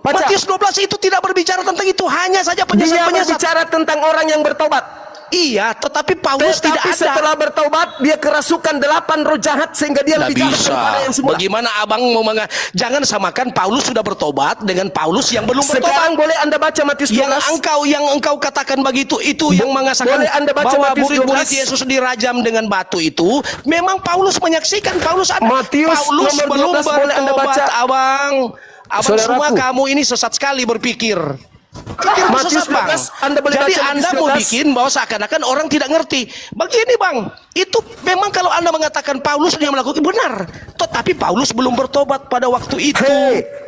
Speaker 3: Matius 12 itu tidak berbicara tentang itu, hanya saja penyesat-penyesat.
Speaker 2: Dia berbicara tentang orang yang bertobat.
Speaker 3: Iya, tetapi Paulus tidak ada.
Speaker 2: Setelah bertobat, dia kerasukan 8 roh jahat sehingga dia lebih jahat daripada yang semula.
Speaker 3: Bagaimana abang mau jangan samakan Paulus sudah bertobat dengan Paulus yang belum bertobat.
Speaker 2: Sekarang boleh Anda baca Matius 12.
Speaker 3: Yang engkau katakan begitu itu yang mengasakan bahwa murid-murid Yesus dirajam dengan batu itu. Memang Paulus menyaksikan. Paulus
Speaker 2: Paulus
Speaker 3: belum bertobat,
Speaker 2: boleh Anda baca.
Speaker 3: Abang semua kamu ini sesat sekali berpikir.
Speaker 2: Matius 12, Anda boleh
Speaker 3: jadi
Speaker 2: baca
Speaker 3: Anda mau bikin bahwa seakan-akan orang tidak ngerti. Begini, Bang, itu memang kalau Anda mengatakan Paulus yang melakukan benar, tetapi Paulus belum bertobat pada waktu itu.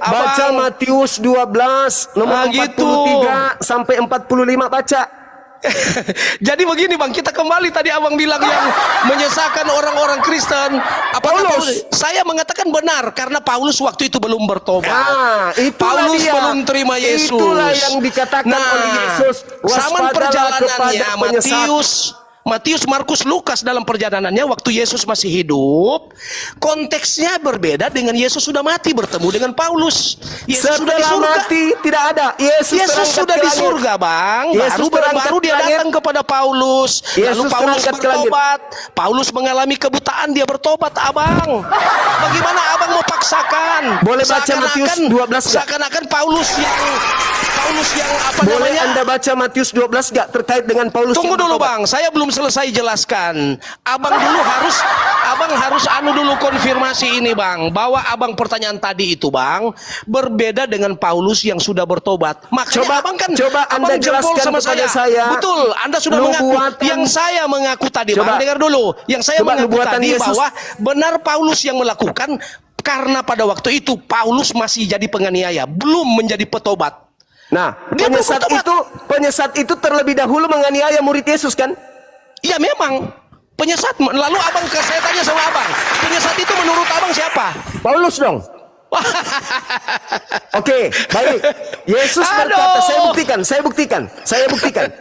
Speaker 2: Baca Matius 12 nomor 43 sampai 45 baca.
Speaker 3: Jadi begini, Bang, kita kembali tadi abang bilang yang menyesalkan orang-orang Kristen. Paulus, saya mengatakan benar karena Paulus waktu itu belum bertobat. Paulus belum terima Yesus.
Speaker 2: Itulah yang dikatakan oleh Yesus.
Speaker 3: Zaman perjalanannya Matius, Markus, Lukas dalam perjalanannya waktu Yesus masih hidup, konteksnya berbeda dengan Yesus sudah mati bertemu dengan Paulus. Yesus sudah di surga.
Speaker 2: Mati tidak ada. Yesus
Speaker 3: sudah di surga, Bang. Baru dia datang kepada Paulus. Lalu Paulus bertobat. Paulus mengalami kebutaan, dia bertobat, Abang. Bagaimana Abang mau paksakan?
Speaker 2: Boleh baca Matius 12
Speaker 3: seakan-akan Paulus yang apa
Speaker 2: boleh
Speaker 3: namanya?
Speaker 2: Anda baca Matius 12 gak terkait dengan Paulus?
Speaker 3: Tunggu dulu Bang, saya belum selesai jelaskan. Abang harus dulu konfirmasi ini Bang, bahwa Abang pertanyaan tadi itu Bang berbeda dengan Paulus yang sudah bertobat. Makanya
Speaker 2: coba Anda jelaskan sama saya.
Speaker 3: Betul, Anda sudah mengaku. Yang saya mengaku tadi Bang, dengar dulu. Yang saya mengaku tadi bahwa benar Paulus yang melakukan, karena pada waktu itu Paulus masih jadi penganiaya, belum menjadi petobat.
Speaker 2: Nah, penyesat itu terlebih dahulu menganiaya murid Yesus kan?
Speaker 3: Iya memang penyesat. Lalu saya tanya sama Abang, penyesat itu menurut Abang siapa?
Speaker 2: Paulus dong. Oke, baik. Yesus berkata, saya buktikan.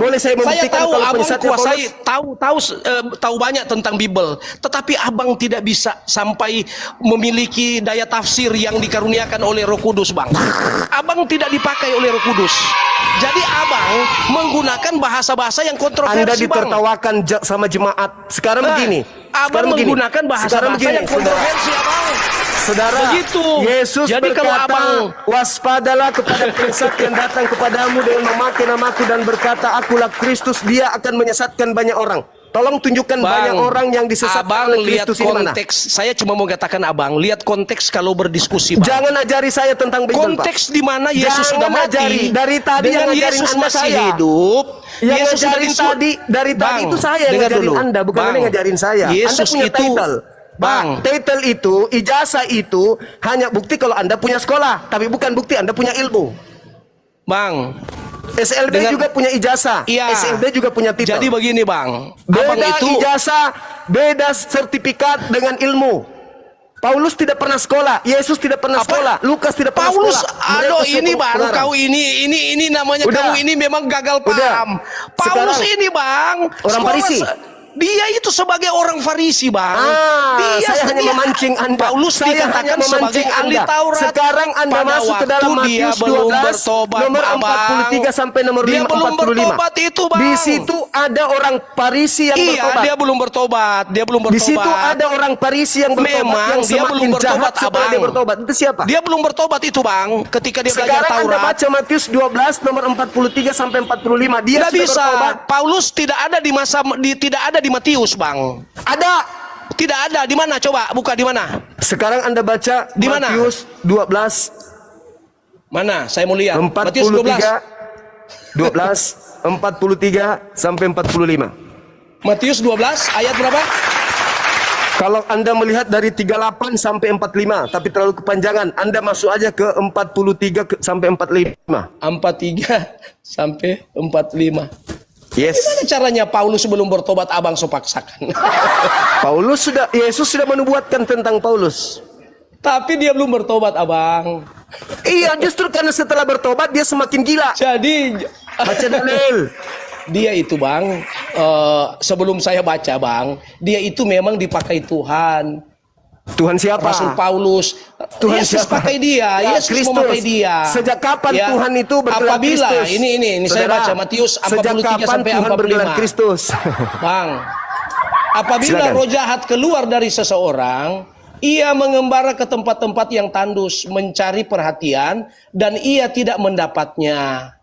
Speaker 2: Boleh saya membuktikan
Speaker 3: kalau penyesatnya
Speaker 2: Paulus?
Speaker 3: Tahu banyak tentang Bible, tetapi Abang tidak bisa sampai memiliki daya tafsir yang dikaruniakan oleh Roh Kudus, Bang. Abang tidak dipakai oleh Roh Kudus. Jadi Abang menggunakan bahasa-bahasa yang kontroversi,
Speaker 2: Anda ditertawakan sama jemaat. Sekarang begini.
Speaker 3: Abang menggunakan bahasa-bahasa yang kontroversi, Abang.
Speaker 2: Saudara,
Speaker 3: begitu.
Speaker 2: Yesus
Speaker 3: jadi
Speaker 2: berkata,
Speaker 3: kalau Abang
Speaker 2: waspadalah kepada penyesat yang datang kepadamu dengan memakai namaku dan berkata, akulah Kristus, dia akan menyesatkan banyak orang. Tolong tunjukkan banyak orang yang disesatkan oleh Kristus ini mana?
Speaker 3: Saya cuma mau katakan Abang, lihat konteks kalau berdiskusi, Bang.
Speaker 2: Jangan ajari saya tentang Bible,
Speaker 3: konteks di mana Yesus sudah mati.
Speaker 2: Dari tadi yang ngajarin
Speaker 3: Yesus
Speaker 2: Anda
Speaker 3: masih
Speaker 2: saya.
Speaker 3: hidup.
Speaker 2: Yang Yesus dari tadi itu saya yang ngajarin Anda, bukan Anda yang ngajarin saya.
Speaker 3: Yesus
Speaker 2: Anda punya title.
Speaker 3: Bang,
Speaker 2: title itu, ijazah itu hanya bukti kalau Anda punya sekolah, tapi bukan bukti Anda punya ilmu.
Speaker 3: Bang,
Speaker 2: SLB juga punya ijazah, SLB juga punya titel.
Speaker 3: Jadi begini Bang,
Speaker 2: beda ijazah, beda sertifikat dengan ilmu. Paulus tidak pernah sekolah, Yesus tidak pernah sekolah, Lukas tidak pernah sekolah.
Speaker 3: Aduh ini baru kau ini namanya kamu ini memang gagal paham. Paulus ini Bang,
Speaker 2: orang Farisi.
Speaker 3: Dia itu sebagai orang Farisi, Bang.
Speaker 2: Saya hanya memancing Anda.
Speaker 3: Paulus dikatakan sebagai ahli Taurat.
Speaker 2: Sekarang Anda masuk ke dalam Matius 12 nomor 43 sampai nomor 45.
Speaker 3: Dia belum bertobat itu, Bang.
Speaker 2: Di situ ada orang Farisi yang bertobat.
Speaker 3: Dia belum bertobat.
Speaker 2: Di situ ada orang Farisi yang bertobat.
Speaker 3: Memang
Speaker 2: yang
Speaker 3: dia belum bertobat, Abang.
Speaker 2: Dia bertobat. Itu siapa?
Speaker 3: Dia belum bertobat itu, Bang. Ketika dia belajar Taurat.
Speaker 2: Sekarang Anda baca Matius 12 nomor 43 sampai 45. Dia
Speaker 3: tidak
Speaker 2: sudah
Speaker 3: bisa.
Speaker 2: bertobat.
Speaker 3: Paulus tidak ada di Matius, Bang.
Speaker 2: Ada.
Speaker 3: Tidak ada. Di mana? Coba buka di mana?
Speaker 2: Sekarang Anda baca
Speaker 3: di mana?
Speaker 2: Matius 12.
Speaker 3: Mana? Saya mau lihat.
Speaker 2: 43,
Speaker 3: Matius
Speaker 2: 12 43 sampai 45.
Speaker 3: Matius 12 ayat berapa?
Speaker 2: Kalau Anda melihat dari 38 sampai 45, tapi terlalu kepanjangan, Anda masuk aja ke 43 sampai 45.
Speaker 3: 43 sampai 45.
Speaker 2: Yes.
Speaker 3: Gimana caranya Paulus sebelum bertobat Abang sepaksakan?
Speaker 2: Yesus sudah menubuatkan tentang Paulus.
Speaker 3: Tapi dia belum bertobat, Abang.
Speaker 2: Iya, justru karena setelah bertobat dia semakin gila.
Speaker 3: Jadi
Speaker 2: baca dalil.
Speaker 3: Dia itu, Bang, sebelum saya baca, Bang, dia itu memang dipakai Tuhan.
Speaker 2: Tuhan siapa?
Speaker 3: Rasul Paulus.
Speaker 2: Tuhan
Speaker 3: Yesus
Speaker 2: siapa?
Speaker 3: pakai dia.
Speaker 2: Ya,
Speaker 3: Yesus memakai dia.
Speaker 2: Sejak kapan Tuhan itu bergelar
Speaker 3: apabila,
Speaker 2: Kristus?
Speaker 3: Ini saya baca Matius 43 sampai 45.
Speaker 2: Kristus?
Speaker 3: Bang, apabila roh jahat keluar dari seseorang, ia mengembara ke tempat-tempat yang tandus, mencari perhatian, dan ia tidak mendapatnya.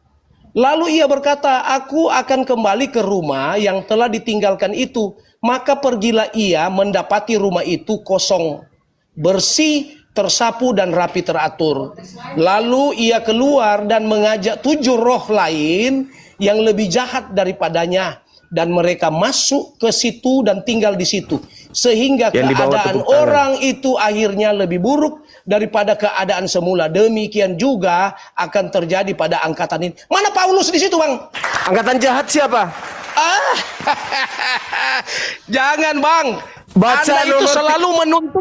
Speaker 3: Lalu ia berkata, aku akan kembali ke rumah yang telah ditinggalkan itu. Maka pergilah ia, mendapati rumah itu kosong, bersih, tersapu dan rapi teratur. Lalu ia keluar dan mengajak 7 roh lain yang lebih jahat daripadanya, dan mereka masuk ke situ dan tinggal di situ, sehingga keadaan orang itu akhirnya lebih buruk daripada keadaan semula. Demikian juga akan terjadi pada angkatan ini. Mana Paulus di situ, Bang?
Speaker 2: Angkatan jahat siapa?
Speaker 3: Jangan, Bang.
Speaker 2: Baca
Speaker 3: Anda itu selalu menuntut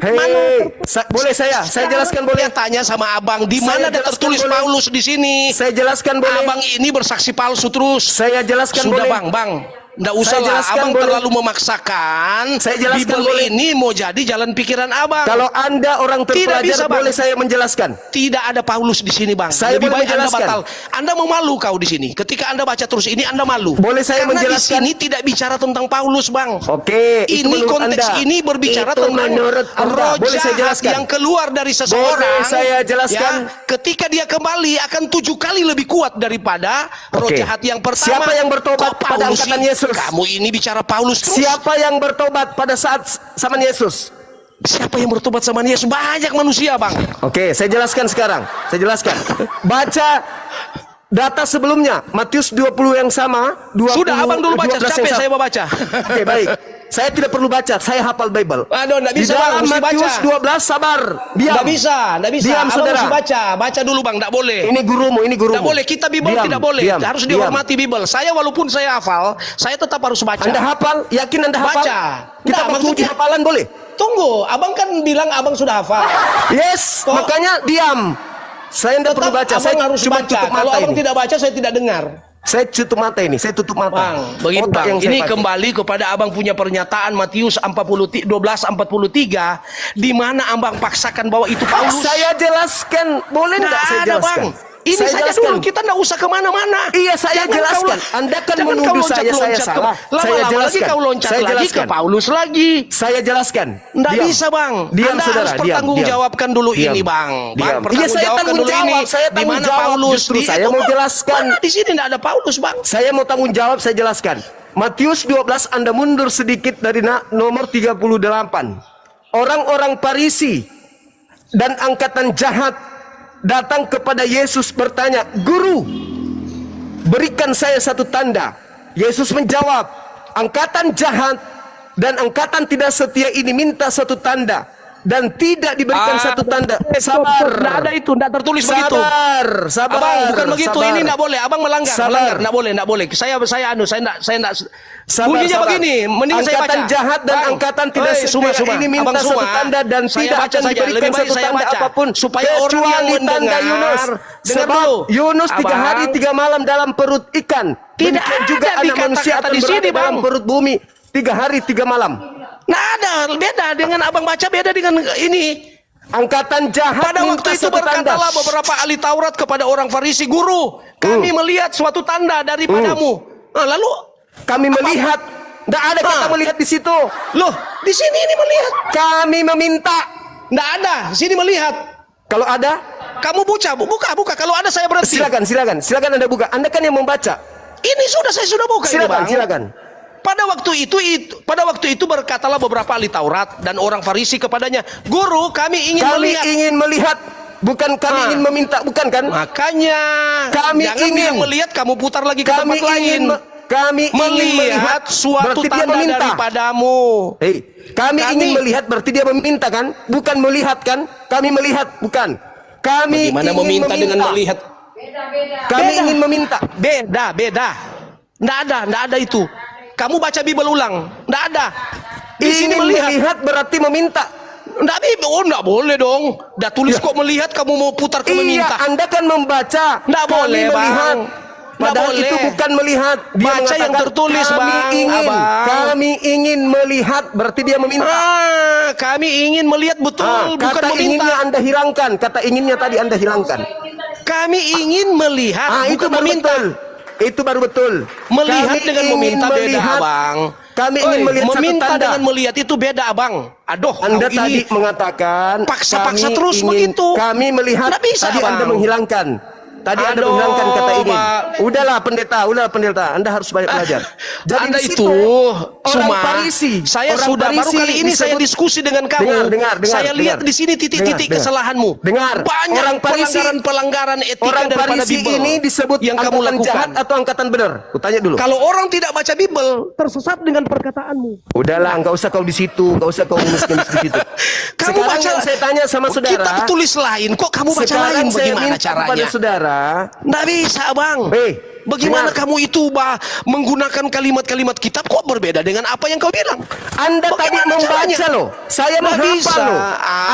Speaker 2: boleh saya jelaskan boleh?
Speaker 3: Dia tanya sama abang, di
Speaker 2: Saya
Speaker 3: mana ada
Speaker 2: jelaskan
Speaker 3: tertulis
Speaker 2: boleh?
Speaker 3: Paulus di sini?
Speaker 2: Saya jelaskan boleh?
Speaker 3: Abang ini bersaksi palsu terus.
Speaker 2: Saya jelaskan
Speaker 3: Sudah
Speaker 2: boleh?
Speaker 3: bang, nggak usah
Speaker 2: Saya
Speaker 3: lah,
Speaker 2: jelaskan
Speaker 3: abang
Speaker 2: boleh?
Speaker 3: terlalu memaksakan.
Speaker 2: Saya jelaskan
Speaker 3: Bible
Speaker 2: boleh?
Speaker 3: ini mau jadi jalan pikiran abang.
Speaker 2: Kalau Anda orang terpelajar,
Speaker 3: bisa, Bang.
Speaker 2: boleh saya menjelaskan?
Speaker 3: Tidak ada Paulus di sini, bang.
Speaker 2: Saya
Speaker 3: Lebih
Speaker 2: boleh
Speaker 3: baik Anda
Speaker 2: menjelaskan?
Speaker 3: batal. Anda mau malu kau di sini. Ketika Anda baca terus ini, Anda malu.
Speaker 2: Boleh saya
Speaker 3: Karena
Speaker 2: menjelaskan?
Speaker 3: di sini tidak bicara tentang Paulus, bang.
Speaker 2: Oke, itu
Speaker 3: Ini
Speaker 2: menurut
Speaker 3: konteks
Speaker 2: Anda.
Speaker 3: ini berbicara
Speaker 2: Itu
Speaker 3: tentang
Speaker 2: menurut Anda.
Speaker 3: roh
Speaker 2: Boleh saya
Speaker 3: jahat
Speaker 2: jelaskan?
Speaker 3: yang keluar dari seseorang.
Speaker 2: Boleh saya jelaskan?
Speaker 3: Ya, ketika dia kembali akan 7 kali lebih kuat daripada roh
Speaker 2: Oke.
Speaker 3: jahat yang pertama.
Speaker 2: Siapa yang bertobat
Speaker 3: Kok
Speaker 2: pada
Speaker 3: Paulus
Speaker 2: angkatan
Speaker 3: sih?
Speaker 2: Yesus?
Speaker 3: Kamu ini bicara Paulus terus.
Speaker 2: Siapa yang bertobat pada saat zaman Yesus?
Speaker 3: Siapa yang bertobat sama Yesus? Banyak manusia, bang.
Speaker 2: Oke, saya jelaskan sekarang. Saya jelaskan. Baca data sebelumnya, Matius 20 yang sama, 20,
Speaker 3: Sudah, abang dulu baca.
Speaker 2: 12 yang
Speaker 3: Capek
Speaker 2: sama.
Speaker 3: saya mau baca.
Speaker 2: Oke, baik. Saya tidak perlu baca, saya hafal Bible.
Speaker 3: Aduh, nggak
Speaker 2: Di
Speaker 3: bisa, bang.
Speaker 2: dalam
Speaker 3: Mesti
Speaker 2: Matius
Speaker 3: baca.
Speaker 2: 12, sabar. Diam.
Speaker 3: Nggak bisa.
Speaker 2: Diam,
Speaker 3: Abang
Speaker 2: saudara.
Speaker 3: mesti baca dulu, bang. Nggak boleh.
Speaker 2: Ini gurumu.
Speaker 3: Nggak boleh. Kita Bible
Speaker 2: Diam,
Speaker 3: tidak boleh.
Speaker 2: diam,
Speaker 3: Harus
Speaker 2: diam.
Speaker 3: dihormati Bible. Saya walaupun saya hafal, saya tetap harus baca.
Speaker 2: Anda hafal? Yakin Anda hafal?
Speaker 3: Baca.
Speaker 2: Kita
Speaker 3: Nggak,
Speaker 2: mau uji
Speaker 3: maksudnya-
Speaker 2: hafalan boleh?
Speaker 3: Tunggu, abang kan bilang abang sudah hafal.
Speaker 2: Yes,
Speaker 3: Kok?
Speaker 2: makanya diam. Saya tidak perlu baca.
Speaker 3: Abang
Speaker 2: Saya
Speaker 3: harus
Speaker 2: cuma
Speaker 3: baca.
Speaker 2: tutup
Speaker 3: Kalau
Speaker 2: mata
Speaker 3: abang
Speaker 2: ini.
Speaker 3: tidak baca, saya tidak dengar.
Speaker 2: Saya tutup mata ini. Saya tutup mata.
Speaker 3: Bang, begitu
Speaker 2: Otak
Speaker 3: bang.
Speaker 2: yang saya
Speaker 3: Ini
Speaker 2: pakai.
Speaker 3: kembali kepada abang punya pernyataan Matius 12:43, di mana abang paksakan bahwa itu Paulus.
Speaker 2: Saya jelaskan. Boleh
Speaker 3: Nggak
Speaker 2: nggak saya
Speaker 3: ada,
Speaker 2: jelaskan?
Speaker 3: bang. Ini
Speaker 2: Saya
Speaker 3: saja
Speaker 2: jelaskan.
Speaker 3: dulu, kita nggak usah kemana-mana.
Speaker 2: Iya, saya
Speaker 3: Jangan
Speaker 2: jelaskan. Anda kan menuduh saya salah. Saya
Speaker 3: Lama-lama lagi
Speaker 2: jelaskan.
Speaker 3: kau loncat
Speaker 2: Saya
Speaker 3: lagi ke
Speaker 2: jelaskan.
Speaker 3: Paulus lagi.
Speaker 2: Saya jelaskan.
Speaker 3: Nggak
Speaker 2: Diam.
Speaker 3: bisa, bang.
Speaker 2: Diam,
Speaker 3: Anda
Speaker 2: saudara.
Speaker 3: harus
Speaker 2: Diam,
Speaker 3: pertanggungjawabkan
Speaker 2: diam.
Speaker 3: dulu
Speaker 2: Diam.
Speaker 3: ini, bang.
Speaker 2: Diam.
Speaker 3: Bang,
Speaker 2: Iya, saya
Speaker 3: pertanggungjawabkan
Speaker 2: tanggung
Speaker 3: dulu
Speaker 2: jawab.
Speaker 3: ini.
Speaker 2: Saya
Speaker 3: Di
Speaker 2: tanggung
Speaker 3: mana
Speaker 2: jawab.
Speaker 3: Paulus?
Speaker 2: Justru saya mau jelaskan.
Speaker 3: Mana di sini nggak ada Paulus, bang.
Speaker 2: Saya mau tanggung jawab, saya jelaskan. Matius 12, Anda mundur sedikit dari nomor 38. Orang-orang Farisi dan angkatan jahat datang kepada Yesus bertanya, "Guru, berikan saya satu tanda." Yesus menjawab, "Angkatan jahat dan angkatan tidak setia ini minta satu tanda, dan tidak diberikan satu tanda." Sabar.
Speaker 3: Nggak ada itu, nggak tertulis begitu.
Speaker 2: Sabar.
Speaker 3: Abang, bukan begitu.
Speaker 2: Sabar.
Speaker 3: Ini nggak boleh. Abang melanggar.
Speaker 2: Sabar.
Speaker 3: Nggak boleh. Saya nggak.
Speaker 2: Sabar,
Speaker 3: Bunyinya
Speaker 2: sabar.
Speaker 3: begini. Mending saya baca.
Speaker 2: Angkatan jahat dan
Speaker 3: Bang,
Speaker 2: angkatan tidak setia
Speaker 3: semua.
Speaker 2: ini minta
Speaker 3: Abang
Speaker 2: satu
Speaker 3: semua,
Speaker 2: tanda dan
Speaker 3: saya
Speaker 2: tidak
Speaker 3: baca
Speaker 2: akan
Speaker 3: saja.
Speaker 2: diberikan
Speaker 3: Lebih baik
Speaker 2: satu
Speaker 3: saya
Speaker 2: tanda
Speaker 3: baca.
Speaker 2: apapun
Speaker 3: Supaya orang yang
Speaker 2: kecuali tanda
Speaker 3: mendengar.
Speaker 2: Yunus.
Speaker 3: Dengar
Speaker 2: Sebab
Speaker 3: dulu.
Speaker 2: Yunus 3
Speaker 3: Abang,
Speaker 2: hari 3 malam dalam perut ikan.
Speaker 3: Tidak
Speaker 2: Demikian
Speaker 3: ada
Speaker 2: juga
Speaker 3: di
Speaker 2: anak manusia
Speaker 3: kata-kata
Speaker 2: akan
Speaker 3: di sini,
Speaker 2: berada dalam
Speaker 3: Bang.
Speaker 2: perut bumi 3 hari 3 malam.
Speaker 3: Nah ada beda dengan abang baca, beda dengan ini.
Speaker 2: Angkatan jahat
Speaker 3: Pada
Speaker 2: minta
Speaker 3: waktu itu
Speaker 2: satu tanda.
Speaker 3: berkatalah beberapa ahli Taurat kepada orang Farisi, "Guru, kami melihat suatu tanda daripadamu." Nah, lalu
Speaker 2: Kami melihat. Tidak ada kata melihat di situ.
Speaker 3: loh, di sini ini melihat.
Speaker 2: Kami meminta.
Speaker 3: Nggak ada, di sini melihat.
Speaker 2: Kalau ada,
Speaker 3: Kamu buka. Kalau ada saya berhenti.
Speaker 2: silakan Anda buka. Anda kan yang membaca.
Speaker 3: Ini saya sudah buka ini, Bang.
Speaker 2: Silakan.
Speaker 3: Pada waktu itu berkatalah beberapa ahli Taurat dan orang Farisi kepadanya, "Guru, kami ingin
Speaker 2: Kami
Speaker 3: melihat."
Speaker 2: ingin melihat, bukan kami ingin meminta, bukan kan?
Speaker 3: Makanya
Speaker 2: Kami
Speaker 3: jangan
Speaker 2: ingin.
Speaker 3: bilang melihat kamu putar lagi ke
Speaker 2: Kami
Speaker 3: tempat lain.
Speaker 2: kami ingin
Speaker 3: Melihat suatu
Speaker 2: berarti dia
Speaker 3: tanda
Speaker 2: meminta.
Speaker 3: daripadamu.
Speaker 2: Kami ingin melihat berarti dia meminta kan? Bukan melihat kan? Kami melihat, bukan. Kami
Speaker 3: Bagaimana
Speaker 2: ingin
Speaker 3: meminta dengan melihat?
Speaker 2: Kami
Speaker 3: Beda.
Speaker 2: ingin meminta.
Speaker 3: Beda. Nggak ada itu. Kamu baca Bible ulang. Nggak ada. Di sini
Speaker 2: Ingin melihat berarti meminta.
Speaker 3: Nggak boleh dong. Udah tulis kok melihat, kamu mau putar ke meminta.
Speaker 2: Iya, Anda kan membaca.
Speaker 3: Nggak
Speaker 2: Kami
Speaker 3: boleh, Bang.
Speaker 2: melihat.
Speaker 3: Nggak
Speaker 2: Padahal
Speaker 3: boleh.
Speaker 2: itu bukan melihat. Dia
Speaker 3: Baca yang
Speaker 2: mengatakan,
Speaker 3: tertulis, Bang, Abang.
Speaker 2: Kami ingin melihat berarti dia meminta.
Speaker 3: Kami ingin melihat betul, bukan
Speaker 2: Kata
Speaker 3: meminta.
Speaker 2: inginnya Anda hilangkan. Kata inginnya tadi Anda hilangkan.
Speaker 3: Kami ingin melihat,
Speaker 2: Itu
Speaker 3: bukan
Speaker 2: baru
Speaker 3: meminta.
Speaker 2: betul. Itu baru betul.
Speaker 3: Melihat
Speaker 2: Kami
Speaker 3: dengan
Speaker 2: ingin
Speaker 3: meminta beda,
Speaker 2: melihat.
Speaker 3: Abang.
Speaker 2: Kami ingin melihat satu
Speaker 3: meminta
Speaker 2: tanda.
Speaker 3: dengan melihat itu beda, Abang. Aduh,
Speaker 2: Anda
Speaker 3: kau
Speaker 2: tadi
Speaker 3: ini
Speaker 2: mengatakan
Speaker 3: paksa-paksa
Speaker 2: kami
Speaker 3: terus
Speaker 2: ingin,
Speaker 3: begitu.
Speaker 2: Kami melihat.
Speaker 3: Nggak bisa,
Speaker 2: tadi Anda
Speaker 3: Bang.
Speaker 2: menghilangkan. Tadi Anda
Speaker 3: Aduh,
Speaker 2: menghilangkan kata ingin.
Speaker 3: Pak.
Speaker 2: Udahlah pendeta. Anda harus banyak belajar. Jadi
Speaker 3: Anda
Speaker 2: di
Speaker 3: itu
Speaker 2: situ,
Speaker 3: cuma
Speaker 2: orang Farisi,
Speaker 3: saya
Speaker 2: orang
Speaker 3: sudah baru
Speaker 2: Farisi
Speaker 3: kali ini saya
Speaker 2: disebut-
Speaker 3: diskusi dengan kamu.
Speaker 2: Dengar,
Speaker 3: saya lihat
Speaker 2: dengar.
Speaker 3: di sini titik-titik
Speaker 2: Dengar.
Speaker 3: kesalahanmu.
Speaker 2: Dengar.
Speaker 3: Banyak
Speaker 2: Orang Farisi-
Speaker 3: pelanggaran etika
Speaker 2: Orang
Speaker 3: daripada
Speaker 2: Farisi
Speaker 3: Bible
Speaker 2: ini disebut
Speaker 3: yang kamu
Speaker 2: angkatan
Speaker 3: lakukan.
Speaker 2: jahat atau angkatan benar? Kutanya dulu.
Speaker 3: Kalau orang tidak baca Bible, tersesat dengan perkataanmu.
Speaker 2: Udahlah, nggak usah kau di situ, nggak usah kau ngemis-ngemis di situ.
Speaker 3: Kamu
Speaker 2: Sekarang
Speaker 3: baca,
Speaker 2: yang saya tanya sama saudara.
Speaker 3: kita tulis lain, kok kamu baca
Speaker 2: Sekarang
Speaker 3: lain?
Speaker 2: saya
Speaker 3: Bagaimana
Speaker 2: minta kepada
Speaker 3: caranya?
Speaker 2: saudara.
Speaker 3: Nggak bisa, Bang. Bagaimana kamu itu menggunakan kalimat-kalimat kitab kok berbeda dengan apa yang kau bilang?
Speaker 2: Anda tadi membaca loh, saya menghafal loh.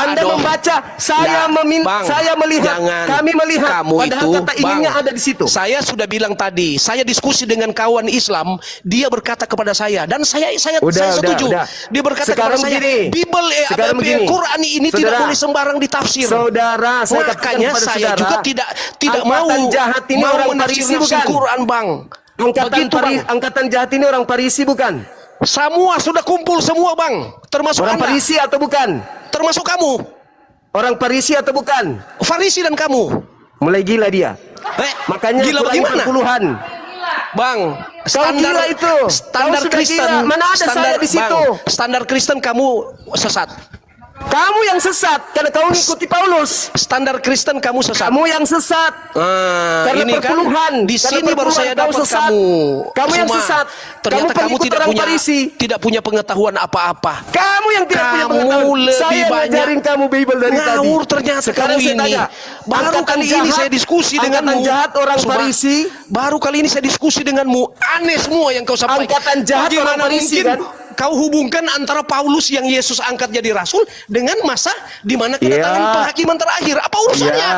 Speaker 2: Anda membaca, saya meminta, saya melihat, kami melihat.
Speaker 3: Kamu
Speaker 2: padahal
Speaker 3: itu,
Speaker 2: kata ininya ada di situ.
Speaker 3: Saya sudah bilang tadi, saya diskusi dengan kawan Islam, dia berkata kepada saya dan saya setuju. Dia berkata
Speaker 2: sekarang
Speaker 3: kepada
Speaker 2: begini,
Speaker 3: saya, Quran ini tidak boleh sembarang ditafsir.
Speaker 2: Saudara, saya
Speaker 3: makanya saya
Speaker 2: saudara,
Speaker 3: juga tidak mau
Speaker 2: jahat ini orang Parisi bukan?
Speaker 3: Quran, Bang.
Speaker 2: Angkatan jahat ini orang Parisi bukan?
Speaker 3: Semua sudah kumpul semua, Bang. Termasuk
Speaker 2: orang
Speaker 3: Anda.
Speaker 2: Parisi atau bukan?
Speaker 3: Termasuk kamu.
Speaker 2: Orang Parisi atau bukan?
Speaker 3: Farisi dan kamu.
Speaker 2: Mulai gila dia. Makanya
Speaker 3: gila bagaimana?
Speaker 2: Puluhan.
Speaker 3: Bang, standar
Speaker 2: gila itu.
Speaker 3: Standar Kristen.
Speaker 2: Gila. Mana ada saya di situ?
Speaker 3: Bang, standar Kristen kamu sesat.
Speaker 2: Kamu yang sesat karena kau mengikuti Paulus.
Speaker 3: Standar Kristen kamu sesat.
Speaker 2: Kamu yang sesat. Karena
Speaker 3: ini
Speaker 2: perpuluhan.
Speaker 3: Kan, di sini baru saya dapat kamu.
Speaker 2: Kamu yang sesat.
Speaker 3: Ternyata kamu tidak punya pengetahuan apa-apa.
Speaker 2: Kamu yang tidak punya pengetahuan. Saya ngajarin kamu Bible dari tadi.
Speaker 3: Ngawur ternyata
Speaker 2: sekarang
Speaker 3: kamu ini. Baru kali ini saya diskusi denganmu.
Speaker 2: Angkatan jahat orang Farisi.
Speaker 3: Baru kali ini saya diskusi denganmu. Aneh semua yang kau sampaikan.
Speaker 2: Angkatan jahat orang Farisi kan?
Speaker 3: Kau hubungkan antara Paulus yang Yesus angkat jadi rasul dengan masa di mana kedatangan penghakiman terakhir. Apa urusannya?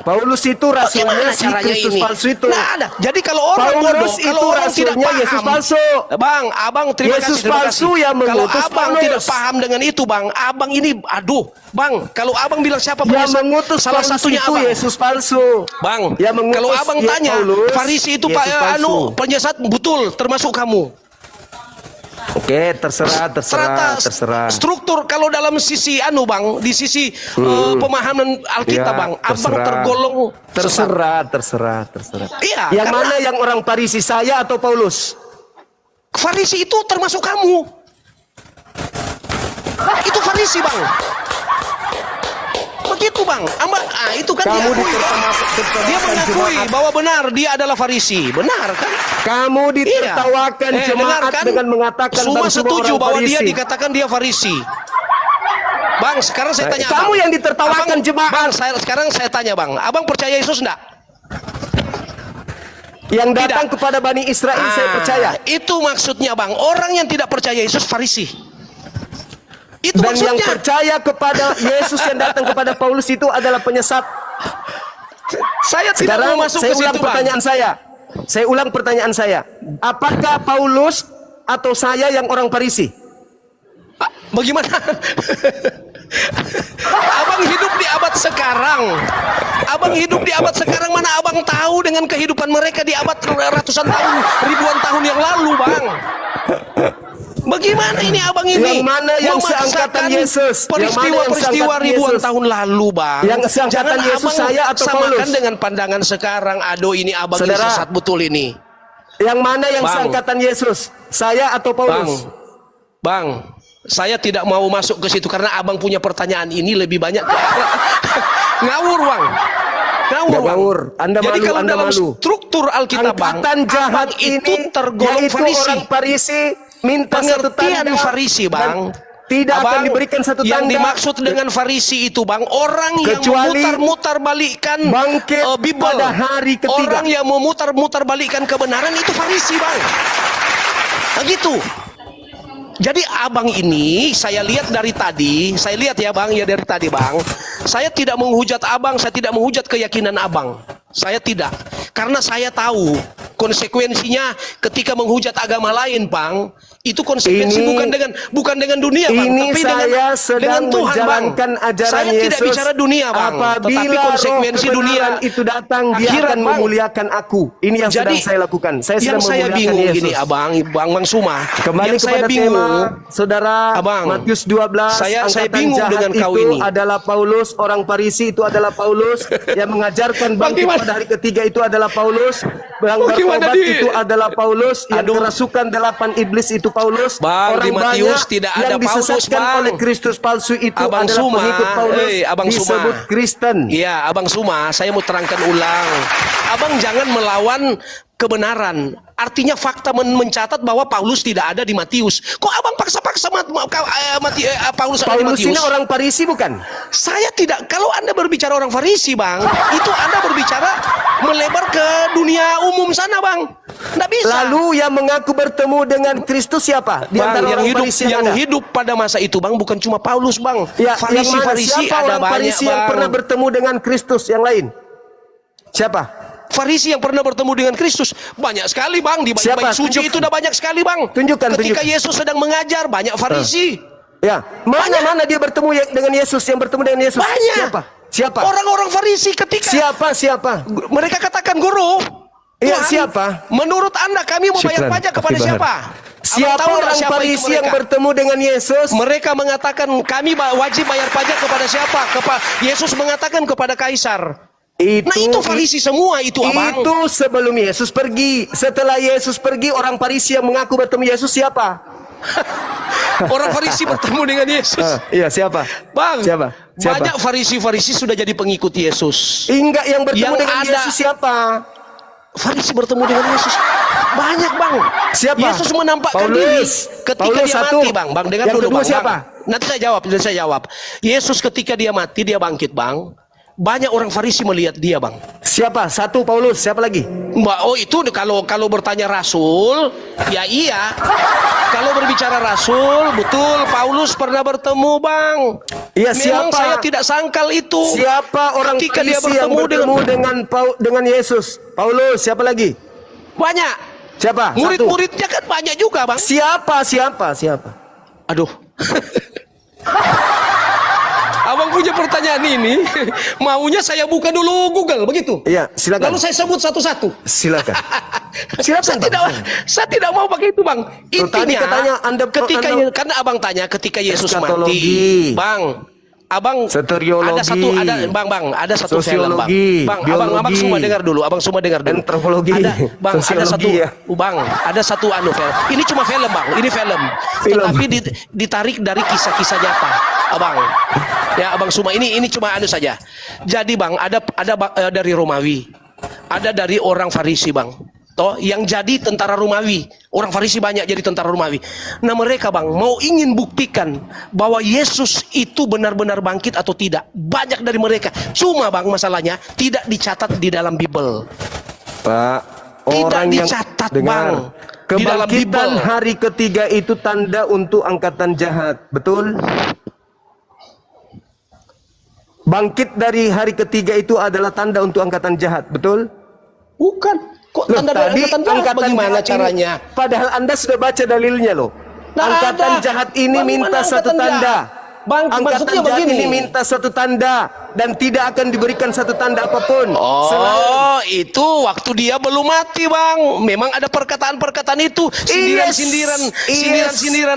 Speaker 2: Paulus itu rasulnya si Kristus palsu itu.
Speaker 3: Nah, ada. Jadi kalau orang
Speaker 2: Paulus itu
Speaker 3: orang tidak paham,
Speaker 2: Yesus palsu.
Speaker 3: Bang, abang terima
Speaker 2: Yesus
Speaker 3: kasih. Terima
Speaker 2: palsu
Speaker 3: kasih.
Speaker 2: yang
Speaker 3: Kalau
Speaker 2: mengutus
Speaker 3: abang
Speaker 2: Paulus.
Speaker 3: tidak paham dengan itu, Bang, abang ini, aduh, Bang, kalau abang bilang siapa
Speaker 2: yang mengutus
Speaker 3: salah
Speaker 2: Paulus
Speaker 3: satunya
Speaker 2: itu
Speaker 3: abang.
Speaker 2: Yesus palsu.
Speaker 3: Bang,
Speaker 2: yang mengutus
Speaker 3: kalau abang tanya,
Speaker 2: Paulus,
Speaker 3: Farisi itu penyesat betul, termasuk kamu.
Speaker 2: Oke, terserah.
Speaker 3: Struktur kalau dalam sisi Bang, di sisi pemahaman Alkitab, Bang, abang tergolong
Speaker 2: terserah.
Speaker 3: Iya.
Speaker 2: Yang mana yang orang Farisi, saya atau Paulus?
Speaker 3: Farisi itu termasuk kamu. Itu Farisi, Bang. Begitu, Bang. Itu kan
Speaker 2: kamu
Speaker 3: dia mengakui bahwa benar dia adalah Farisi. Benar kan?
Speaker 2: Kamu ditertawakan jemaat
Speaker 3: kan?
Speaker 2: dengan mengatakan
Speaker 3: semua setuju bahwa
Speaker 2: Farisi.
Speaker 3: dia dikatakan dia Farisi. Bang, sekarang saya tanya
Speaker 2: kamu
Speaker 3: abang.
Speaker 2: yang ditertawakan jemaat.
Speaker 3: Bang, sekarang saya tanya, Bang. Abang percaya Yesus enggak?
Speaker 2: Yang datang kepada Bani Israel saya percaya.
Speaker 3: Itu maksudnya, Bang. Orang yang tidak percaya Yesus Farisi. Itu
Speaker 2: dan
Speaker 3: maksudnya.
Speaker 2: Yang percaya kepada Yesus yang datang kepada Paulus itu adalah penyesat.
Speaker 3: Saya tidak mau masuk ke situ,
Speaker 2: pertanyaan
Speaker 3: Bang.
Speaker 2: Saya ulang pertanyaan saya. Apakah Paulus atau saya yang orang Farisi?
Speaker 3: Bagaimana? Abang hidup di abad sekarang. Abang hidup di abad sekarang, mana abang tahu dengan kehidupan mereka di abad ratusan tahun, ribuan tahun yang lalu, Bang. Bagaimana ini abang ini?
Speaker 2: Yang mana yang seangkatan Yesus?
Speaker 3: Peristiwa ribuan tahun lalu, Bang.
Speaker 2: Yang seangkatan Yesus saya atau Paulus?
Speaker 3: Samakan dengan pandangan sekarang. Aduh, ini abang ini sesat betul ini.
Speaker 2: Yang mana yang seangkatan Yesus? Saya atau Paulus?
Speaker 3: Bang, saya tidak mau masuk ke situ karena abang punya pertanyaan ini lebih banyak. Ngawur, Bang.
Speaker 2: Ngawur.
Speaker 3: Jadi kalau dalam struktur Alkitab, Bang,
Speaker 2: angkatan jahat
Speaker 3: itu tergolong Farisi.
Speaker 2: Orang Farisi minta satu tanda
Speaker 3: Farisi, Bang.
Speaker 2: Tidak akan diberikan satu tanda.
Speaker 3: Yang dimaksud dengan Farisi itu, Bang, orang yang memutar-mutar balikan Bible
Speaker 2: pada hari ketiga.
Speaker 3: Orang yang memutar-mutar balikan kebenaran itu Farisi, Bang. Begitu. Jadi abang ini saya lihat dari tadi, saya lihat ya, Bang, ya dari tadi, Bang. Saya tidak menghujat abang, saya tidak menghujat keyakinan abang. Saya tidak. Karena saya tahu konsekuensinya ketika menghujat agama lain, Bang. Itu konsekuensi bukan dengan dunia, Bang, tapi dengan Tuhan, Bang. Saya tidak bicara dunia, Bang, tetapi konsekuensi dunia
Speaker 2: itu datang, dia akan memuliakan aku. Ini yang sedang saya lakukan. Saya sedang memuliakan Yesus.
Speaker 3: Gini, Bang Suma.
Speaker 2: Kembali kepada tema, Saudara, Matius 12.
Speaker 3: Saya bingung dengan kau ini.
Speaker 2: Adalah Paulus, orang Farisi itu adalah Paulus, yang mengajarkan bangkit pada hari ketiga itu adalah Paulus, yang bertobat itu adalah Paulus, yang kerasukan 8 iblis itu Paulus.
Speaker 3: Bang,
Speaker 2: orang
Speaker 3: di Matius tidak ada
Speaker 2: yang
Speaker 3: Paulus,
Speaker 2: disesatkan
Speaker 3: Bang.
Speaker 2: oleh Kristus palsu itu
Speaker 3: Abang
Speaker 2: adalah
Speaker 3: Suma,
Speaker 2: pengikut Paulus, disebut Kristen.
Speaker 3: Iya, Abang Suma, saya mau terangkan ulang. Abang jangan melawan kebenaran. Artinya fakta mencatat bahwa Paulus tidak ada di Matius. Kok abang paksa-paksa Paulus ada di
Speaker 2: Paulus
Speaker 3: Matius?
Speaker 2: ini orang Farisi bukan?
Speaker 3: Saya tidak. Kalau Anda berbicara orang Farisi, Bang, itu Anda berbicara melebar ke dunia umum sana, Bang. Nggak bisa.
Speaker 2: Lalu yang mengaku bertemu dengan Kristus siapa? Di
Speaker 3: Bang,
Speaker 2: antara
Speaker 3: yang
Speaker 2: orang
Speaker 3: hidup
Speaker 2: Farisi
Speaker 3: yang
Speaker 2: ada?
Speaker 3: hidup pada masa itu, Bang, bukan cuma Paulus, Bang.
Speaker 2: Ya,
Speaker 3: Farisi
Speaker 2: siapa
Speaker 3: ada
Speaker 2: orang
Speaker 3: banyak,
Speaker 2: Farisi yang
Speaker 3: Bang.
Speaker 2: pernah bertemu dengan Kristus yang lain? Siapa?
Speaker 3: Farisi yang pernah bertemu dengan Kristus banyak sekali, Bang. Di
Speaker 2: Siapa?
Speaker 3: bait suci itu udah banyak sekali, Bang. Ketika Yesus sedang mengajar, banyak Farisi.
Speaker 2: Ya, mana dia bertemu dengan Yesus, yang bertemu dengan Yesus?
Speaker 3: Banyak.
Speaker 2: Siapa?
Speaker 3: Orang-orang Farisi ketika
Speaker 2: Siapa?
Speaker 3: mereka katakan, guru,
Speaker 2: Iya,
Speaker 3: Tuhan,
Speaker 2: siapa?
Speaker 3: menurut Anda kami mau bayar
Speaker 2: Syukran,
Speaker 3: pajak kepada
Speaker 2: Akhi Bahar.
Speaker 3: siapa?
Speaker 2: Siapa
Speaker 3: Abang tahu nggak
Speaker 2: orang
Speaker 3: siapa itu
Speaker 2: Farisi yang
Speaker 3: mereka?
Speaker 2: bertemu dengan Yesus?
Speaker 3: Mereka mengatakan kami wajib bayar pajak kepada siapa? Yesus mengatakan kepada Kaisar. Nah itu Farisi semua itu, abang.
Speaker 2: Itu sebelum Yesus pergi. Setelah Yesus pergi, orang Farisi yang mengaku bertemu Yesus siapa?
Speaker 3: Orang Farisi bertemu dengan Yesus.
Speaker 2: Iya, siapa?
Speaker 3: Bang,
Speaker 2: Siapa?
Speaker 3: banyak Farisi sudah jadi pengikut Yesus.
Speaker 2: Enggak, yang bertemu
Speaker 3: Yang
Speaker 2: dengan
Speaker 3: ada-
Speaker 2: Yesus siapa?
Speaker 3: Farisi bertemu dengan Yesus banyak, Bang.
Speaker 2: Siapa?
Speaker 3: Yesus menampakkan
Speaker 2: Paulus.
Speaker 3: diri ketika
Speaker 2: Paulus
Speaker 3: dia
Speaker 2: satu.
Speaker 3: mati, Bang. Bang, dengar
Speaker 2: Yang
Speaker 3: dulu,
Speaker 2: kedua
Speaker 3: Bang.
Speaker 2: siapa?
Speaker 3: Bang. Nanti saya jawab. Yesus ketika dia mati, dia bangkit, Bang. Banyak orang Farisi melihat dia, Bang.
Speaker 2: Siapa? Satu Paulus, siapa lagi?
Speaker 3: Oh itu kalau bertanya Rasul, ya iya. Kalau berbicara Rasul, betul Paulus pernah bertemu, Bang.
Speaker 2: Iya,
Speaker 3: Memang
Speaker 2: siapa?
Speaker 3: saya tidak sangkal itu.
Speaker 2: Siapa orang
Speaker 3: Ketika dia
Speaker 2: Farisi yang
Speaker 3: bertemu
Speaker 2: bertemu dengan Yesus? Paulus, siapa lagi?
Speaker 3: Banyak.
Speaker 2: Siapa?
Speaker 3: Murid-muridnya kan banyak juga, Bang.
Speaker 2: Siapa?
Speaker 3: Aduh. Abang punya pertanyaan ini, maunya saya buka dulu Google, begitu?
Speaker 2: Iya, silakan.
Speaker 3: Lalu saya sebut satu-satu.
Speaker 2: Silakan.
Speaker 3: Saya tidak mau pakai itu, Bang.
Speaker 2: Tadi
Speaker 3: Intinya,
Speaker 2: katanya
Speaker 3: karena abang tanya ketika Yesus
Speaker 2: eskatologi.
Speaker 3: mati, Bang. Abang
Speaker 2: Soteriologi.
Speaker 3: ada satu film, Bang.
Speaker 2: Sosiologi,
Speaker 3: Bang,
Speaker 2: biologi.
Speaker 3: abang semua dengar dulu,
Speaker 2: Antropologi,
Speaker 3: Bang,
Speaker 2: sosiologi, ya.
Speaker 3: ada satu film. Ini cuma film, Bang. Ini film. Tetapi ditarik dari kisah-kisah nyata, Abang. Ya, Abang semua ini cuma saja. Jadi, Bang, ada dari Romawi. Ada dari orang Farisi, Bang. Yang jadi tentara Romawi. Orang Farisi banyak jadi tentara Romawi. Nah mereka, Bang, mau ingin buktikan bahwa Yesus itu benar-benar bangkit atau tidak. Banyak dari mereka. Cuma, Bang, masalahnya tidak dicatat di dalam Bible.
Speaker 2: Pak, orang
Speaker 3: Tidak
Speaker 2: yang
Speaker 3: dicatat,
Speaker 2: dengar,
Speaker 3: Bang, di dalam
Speaker 2: kebangkitan
Speaker 3: Bible.
Speaker 2: hari ketiga itu tanda untuk angkatan jahat. Betul? Bangkit dari hari ketiga itu adalah tanda untuk angkatan jahat. Betul?
Speaker 3: Bukan. Kok
Speaker 2: Loh,
Speaker 3: tanda dari
Speaker 2: tadi
Speaker 3: angkatan jahat bagaimana
Speaker 2: jahat
Speaker 3: caranya?
Speaker 2: Ini, padahal Anda sudah baca dalilnya loh.
Speaker 3: Nah,
Speaker 2: angkatan
Speaker 3: ada.
Speaker 2: jahat ini
Speaker 3: Bagaimana
Speaker 2: minta satu
Speaker 3: angkatan
Speaker 2: tanda.
Speaker 3: jahat? Bang,
Speaker 2: angkatan
Speaker 3: maksudnya
Speaker 2: jahat
Speaker 3: begini.
Speaker 2: ini minta satu tanda dan tidak akan diberikan satu tanda apapun.
Speaker 3: Oh, itu waktu dia belum mati, Bang. Memang ada perkataan-perkataan itu, sindiran-sindiran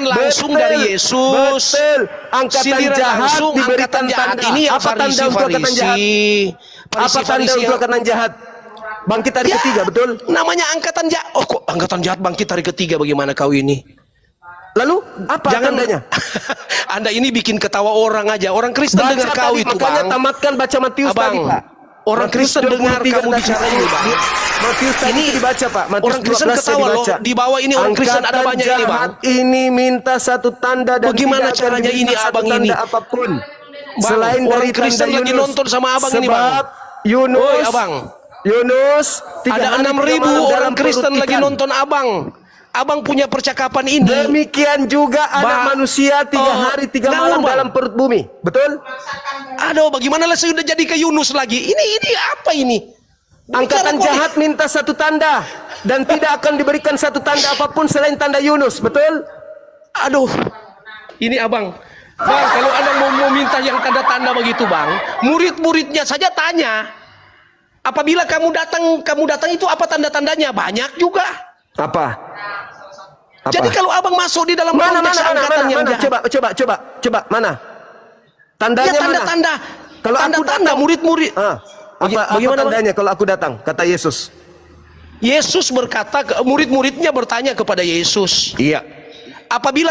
Speaker 3: langsung
Speaker 2: betul,
Speaker 3: dari Yesus.
Speaker 2: Betul. Angkatan
Speaker 3: Sindiran
Speaker 2: jahat
Speaker 3: langsung,
Speaker 2: diberikan
Speaker 3: angkatan jahat
Speaker 2: tanda.
Speaker 3: ini yang
Speaker 2: Apa tanda untuk angkatan jahat? Apa tanda untuk angkatan jahat? Bangkit hari ketiga, betul?
Speaker 3: Namanya angkatan jahat. Oh, kok angkatan jahat bangkit hari ketiga? Bagaimana kau ini?
Speaker 2: Lalu apa tandanya?
Speaker 3: Anda ini bikin ketawa orang aja. Orang Kristen dengar kau itu,
Speaker 2: makanya
Speaker 3: Bang.
Speaker 2: tamatkan baca Matius
Speaker 3: Abang,
Speaker 2: tadi, Pak.
Speaker 3: orang Kristen dengar kamu bicara ini, Bang.
Speaker 2: Matius tadi itu dibaca, Pak. Matius
Speaker 3: Orang Kristen
Speaker 2: 12
Speaker 3: ketawa loh.
Speaker 2: dibaca.
Speaker 3: Di bawah ini orang Kristen ada banyak ini, Bang.
Speaker 2: Ini minta satu tanda dan
Speaker 3: Bagaimana
Speaker 2: tidak akan
Speaker 3: caranya
Speaker 2: diberikan
Speaker 3: ini,
Speaker 2: satu
Speaker 3: Abang
Speaker 2: tanda
Speaker 3: ini?
Speaker 2: apapun.
Speaker 3: Bang,
Speaker 2: Selain
Speaker 3: orang
Speaker 2: dari
Speaker 3: Kristen
Speaker 2: tanda
Speaker 3: lagi
Speaker 2: Yunus.
Speaker 3: nonton sama abang ini, Bang.
Speaker 2: Sebab Yunus,
Speaker 3: Oi, Abang.
Speaker 2: Yunus,
Speaker 3: Ada 6.000 orang Kristen lagi nonton abang. Abang punya percakapan ini.
Speaker 2: Demikian juga anak manusia 3 hari 3 malam dalam perut bumi. Betul?
Speaker 3: Aduh, bagaimana lah sudah jadi ke Yunus lagi? Ini apa ini?
Speaker 2: Angkatan jahat minta satu tanda dan tidak akan diberikan satu tanda apapun selain tanda Yunus. Betul?
Speaker 3: Aduh, ini abang. Bang, kalau Anda mau minta yang tanda-tanda begitu, Bang, murid-muridnya saja tanya. Apabila kamu datang itu apa tanda-tandanya? Banyak juga.
Speaker 2: Apa?
Speaker 3: Jadi kalau abang masuk di dalam
Speaker 2: Mana
Speaker 3: konteks angkatan yang jahat,
Speaker 2: coba mana? Tandanya
Speaker 3: ya tanda-tanda.
Speaker 2: Kalau aku
Speaker 3: tanda-tanda murid-murid.
Speaker 2: Apa tandanya kalau aku datang? Kata Yesus.
Speaker 3: Yesus berkata, murid-muridnya bertanya kepada Yesus.
Speaker 2: Iya.
Speaker 3: Apabila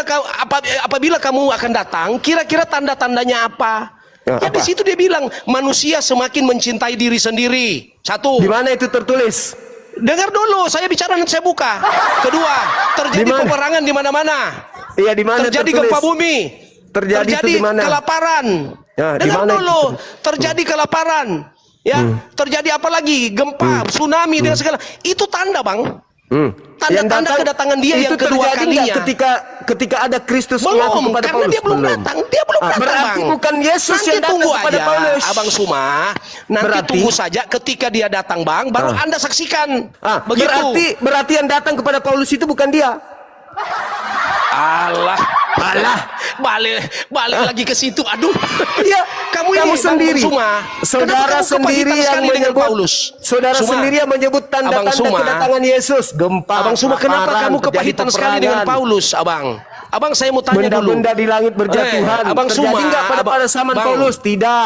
Speaker 3: kamu akan datang, kira-kira tanda-tandanya apa? Ya di situ dia bilang, manusia semakin mencintai diri sendiri. Satu.
Speaker 2: Di mana itu tertulis?
Speaker 3: Dengar dulu, saya bicara nanti saya buka. Kedua, terjadi peperangan di mana-mana.
Speaker 2: Iya, di mana
Speaker 3: terjadi
Speaker 2: tertulis?
Speaker 3: gempa bumi.
Speaker 2: Terjadi di mana?
Speaker 3: Kelaparan.
Speaker 2: Ya,
Speaker 3: dengar
Speaker 2: dimana
Speaker 3: dulu,
Speaker 2: itu?
Speaker 3: terjadi kelaparan. Ya, terjadi apa lagi? Gempa, tsunami dengan segala. Itu tanda, Bang. Tanda-tanda kedatangan dia yang kedua kalinya.
Speaker 2: Ketika ada Kristus
Speaker 3: belum,
Speaker 2: kepada
Speaker 3: karena
Speaker 2: Paulus,
Speaker 3: dia belum datang. Dia belum datang,
Speaker 2: berarti
Speaker 3: Bang.
Speaker 2: bukan Yesus
Speaker 3: nanti
Speaker 2: yang datang
Speaker 3: tunggu
Speaker 2: kepada
Speaker 3: aja,
Speaker 2: Paulus.
Speaker 3: Abang Suma. Nanti tunggu saja ketika dia datang, Bang. Baru Anda saksikan. Begitu.
Speaker 2: Berarti yang datang kepada Paulus itu bukan dia.
Speaker 3: Allah, balik lagi ke situ. Aduh,
Speaker 2: iya,
Speaker 3: kamu
Speaker 2: sendiri, saudara sendiri yang menyebut
Speaker 3: Paulus.
Speaker 2: Saudara sendiri yang menyebut tanda-tanda kedatangan Yesus. Gempa,
Speaker 3: Abang Suma, kenapa kamu kepahitan sekali dengan Paulus, Abang? Abang, saya mau tanya dulu.
Speaker 2: Benda-benda di langit berjatuhan.
Speaker 3: Abang Suma,
Speaker 2: enggak pada zaman Paulus? Tidak.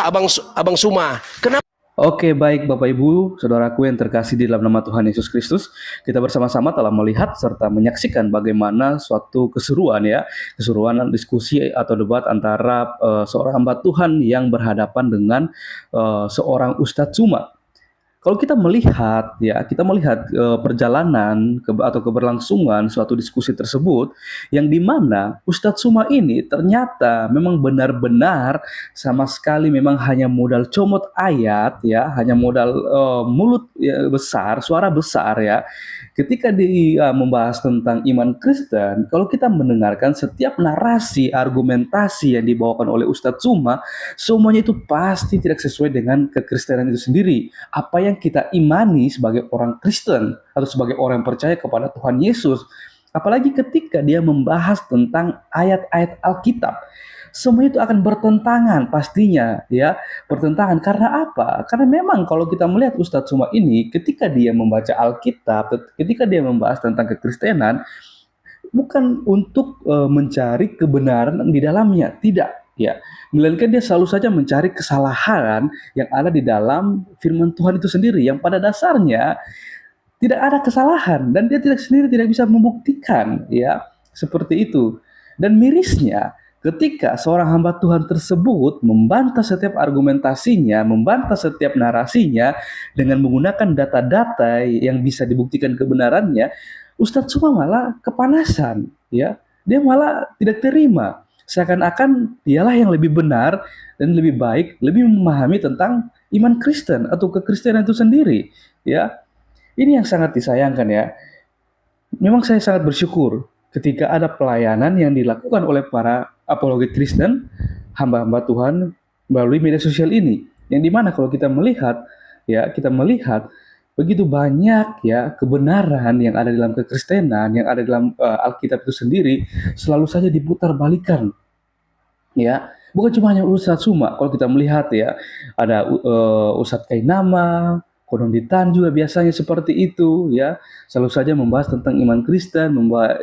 Speaker 3: Abang Suma, kenapa?
Speaker 1: Oke, baik Bapak Ibu, saudaraku yang terkasih di dalam nama Tuhan Yesus Kristus, kita bersama-sama telah melihat serta menyaksikan bagaimana suatu keseruan diskusi atau debat antara seorang hamba Tuhan yang berhadapan dengan seorang Ustadz Suma. Kalau kita melihat perjalanan atau keberlangsungan suatu diskusi tersebut, yang dimana Ustadz Suma ini ternyata memang benar-benar sama sekali memang hanya modal comot ayat, ya, hanya modal mulut ya, besar, suara besar, ya. Ketika dia membahas tentang iman Kristen, kalau kita mendengarkan setiap narasi, argumentasi yang dibawakan oleh Ustadz Suma, semuanya itu pasti tidak sesuai dengan kekristenan itu sendiri. Apa yang kita imani sebagai orang Kristen atau sebagai orang yang percaya kepada Tuhan Yesus, apalagi ketika dia membahas tentang ayat-ayat Alkitab, semua itu akan bertentangan pastinya, ya, bertentangan. Karena apa? Karena memang kalau kita melihat Ustadz Suma ini, ketika dia membaca Alkitab, ketika dia membahas tentang kekristenan, bukan untuk mencari kebenaran di dalamnya, tidak, ya, melainkan dia selalu saja mencari kesalahan yang ada di dalam firman Tuhan itu sendiri, yang pada dasarnya tidak ada kesalahan dan dia tidak bisa membuktikan, ya, seperti itu. Dan mirisnya, ketika seorang hamba Tuhan tersebut membantah setiap argumentasinya, membantah setiap narasinya dengan menggunakan data-data yang bisa dibuktikan kebenarannya, Ustadz Suma malah kepanasan, ya. Dia malah tidak terima. Seakan-akan dialah yang lebih benar dan lebih baik, lebih memahami tentang iman Kristen atau kekristenan itu sendiri, ya. Ini yang sangat disayangkan, ya. Memang saya sangat bersyukur ketika ada pelayanan yang dilakukan oleh para apologet Kristen, hamba-hamba Tuhan melalui media sosial ini, yang dimana kalau kita melihat, ya, kita melihat begitu banyak, ya, kebenaran yang ada dalam kekristenan, yang ada dalam Alkitab itu sendiri, selalu saja diputar-balikan, ya. Bukan cuma hanya Ustadz Suma, kalau kita melihat, ya, ada Ustadz Kainama, Kononditan juga biasanya seperti itu, ya, selalu saja membahas tentang iman Kristen,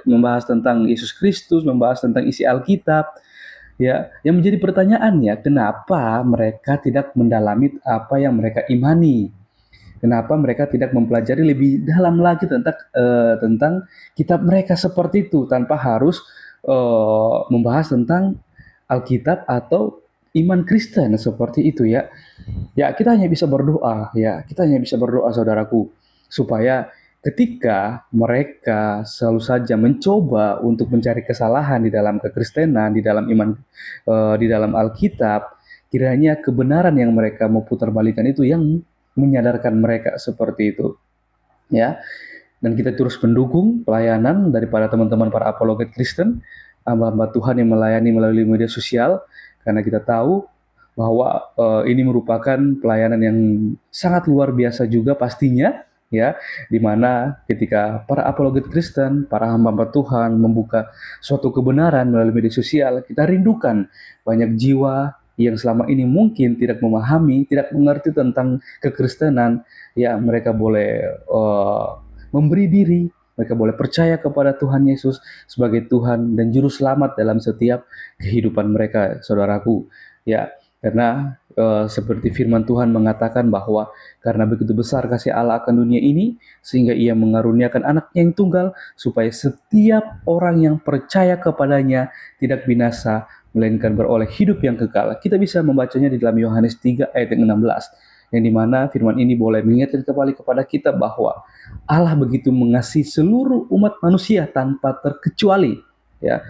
Speaker 1: membahas tentang Yesus Kristus, membahas tentang isi Alkitab, ya. Yang menjadi pertanyaannya, kenapa mereka tidak mendalami apa yang mereka imani? Kenapa mereka tidak mempelajari lebih dalam lagi tentang kitab mereka seperti itu, tanpa harus membahas tentang Alkitab atau iman Kristen seperti itu, ya. Ya, kita hanya bisa berdoa, ya. Kita hanya bisa berdoa, saudaraku, supaya ketika mereka selalu saja mencoba untuk mencari kesalahan di dalam kekristenan, di dalam iman, di dalam Alkitab, kiranya kebenaran yang mereka mau putarbalikan itu yang menyadarkan mereka seperti itu, ya. Dan kita terus mendukung pelayanan daripada teman-teman para apologet Kristen, hamba-hamba Tuhan yang melayani melalui media sosial, karena kita tahu bahwa ini merupakan pelayanan yang sangat luar biasa juga pastinya, ya, di mana ketika para apologet Kristen, para hamba-hamba Tuhan membuka suatu kebenaran melalui media sosial, kita rindukan banyak jiwa yang selama ini mungkin tidak memahami, tidak mengerti tentang kekristenan, ya, mereka boleh memberi diri, mereka boleh percaya kepada Tuhan Yesus sebagai Tuhan dan Juru Selamat dalam setiap kehidupan mereka, saudaraku, ya. Karena seperti firman Tuhan mengatakan bahwa karena begitu besar kasih Allah akan dunia ini, sehingga ia mengaruniakan anaknya yang tunggal, supaya setiap orang yang percaya kepadanya tidak binasa, melainkan beroleh hidup yang kekal. Kita bisa membacanya di dalam Yohanes 3 ayat yang 16. yang dimana firman ini boleh mengingatkan kembali kepada kita bahwa Allah begitu mengasihi seluruh umat manusia tanpa terkecuali. Ya,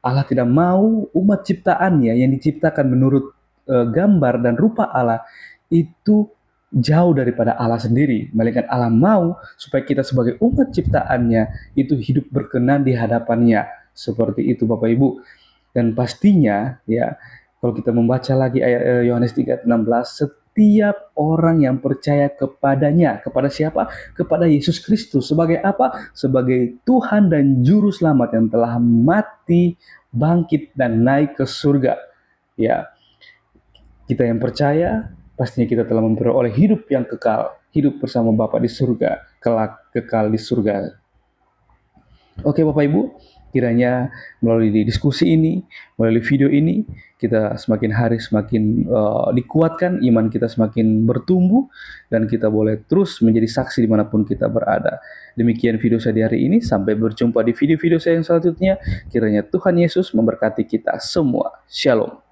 Speaker 1: Allah tidak mau umat ciptaannya yang diciptakan menurut gambar dan rupa Allah itu jauh daripada Allah sendiri. Melainkan Allah mau supaya kita sebagai umat ciptaannya itu hidup berkenan di hadapannya. Seperti itu Bapak Ibu. Dan pastinya ya, kalau kita membaca lagi ayat Yohanes 3:16, setiap orang yang percaya kepadanya, kepada siapa? Kepada Yesus Kristus. Sebagai apa? Sebagai Tuhan dan Juru Selamat yang telah mati, bangkit, dan naik ke surga. Ya, kita yang percaya, pastinya kita telah memperoleh hidup yang kekal, hidup bersama Bapa di surga, kelak kekal di surga. Oke Bapak Ibu, kiranya melalui diskusi ini, melalui video ini, kita semakin hari semakin dikuatkan, iman kita semakin bertumbuh, dan kita boleh terus menjadi saksi dimanapun kita berada. Demikian video saya di hari ini, sampai berjumpa di video-video saya yang selanjutnya. Kiranya Tuhan Yesus memberkati kita semua. Shalom.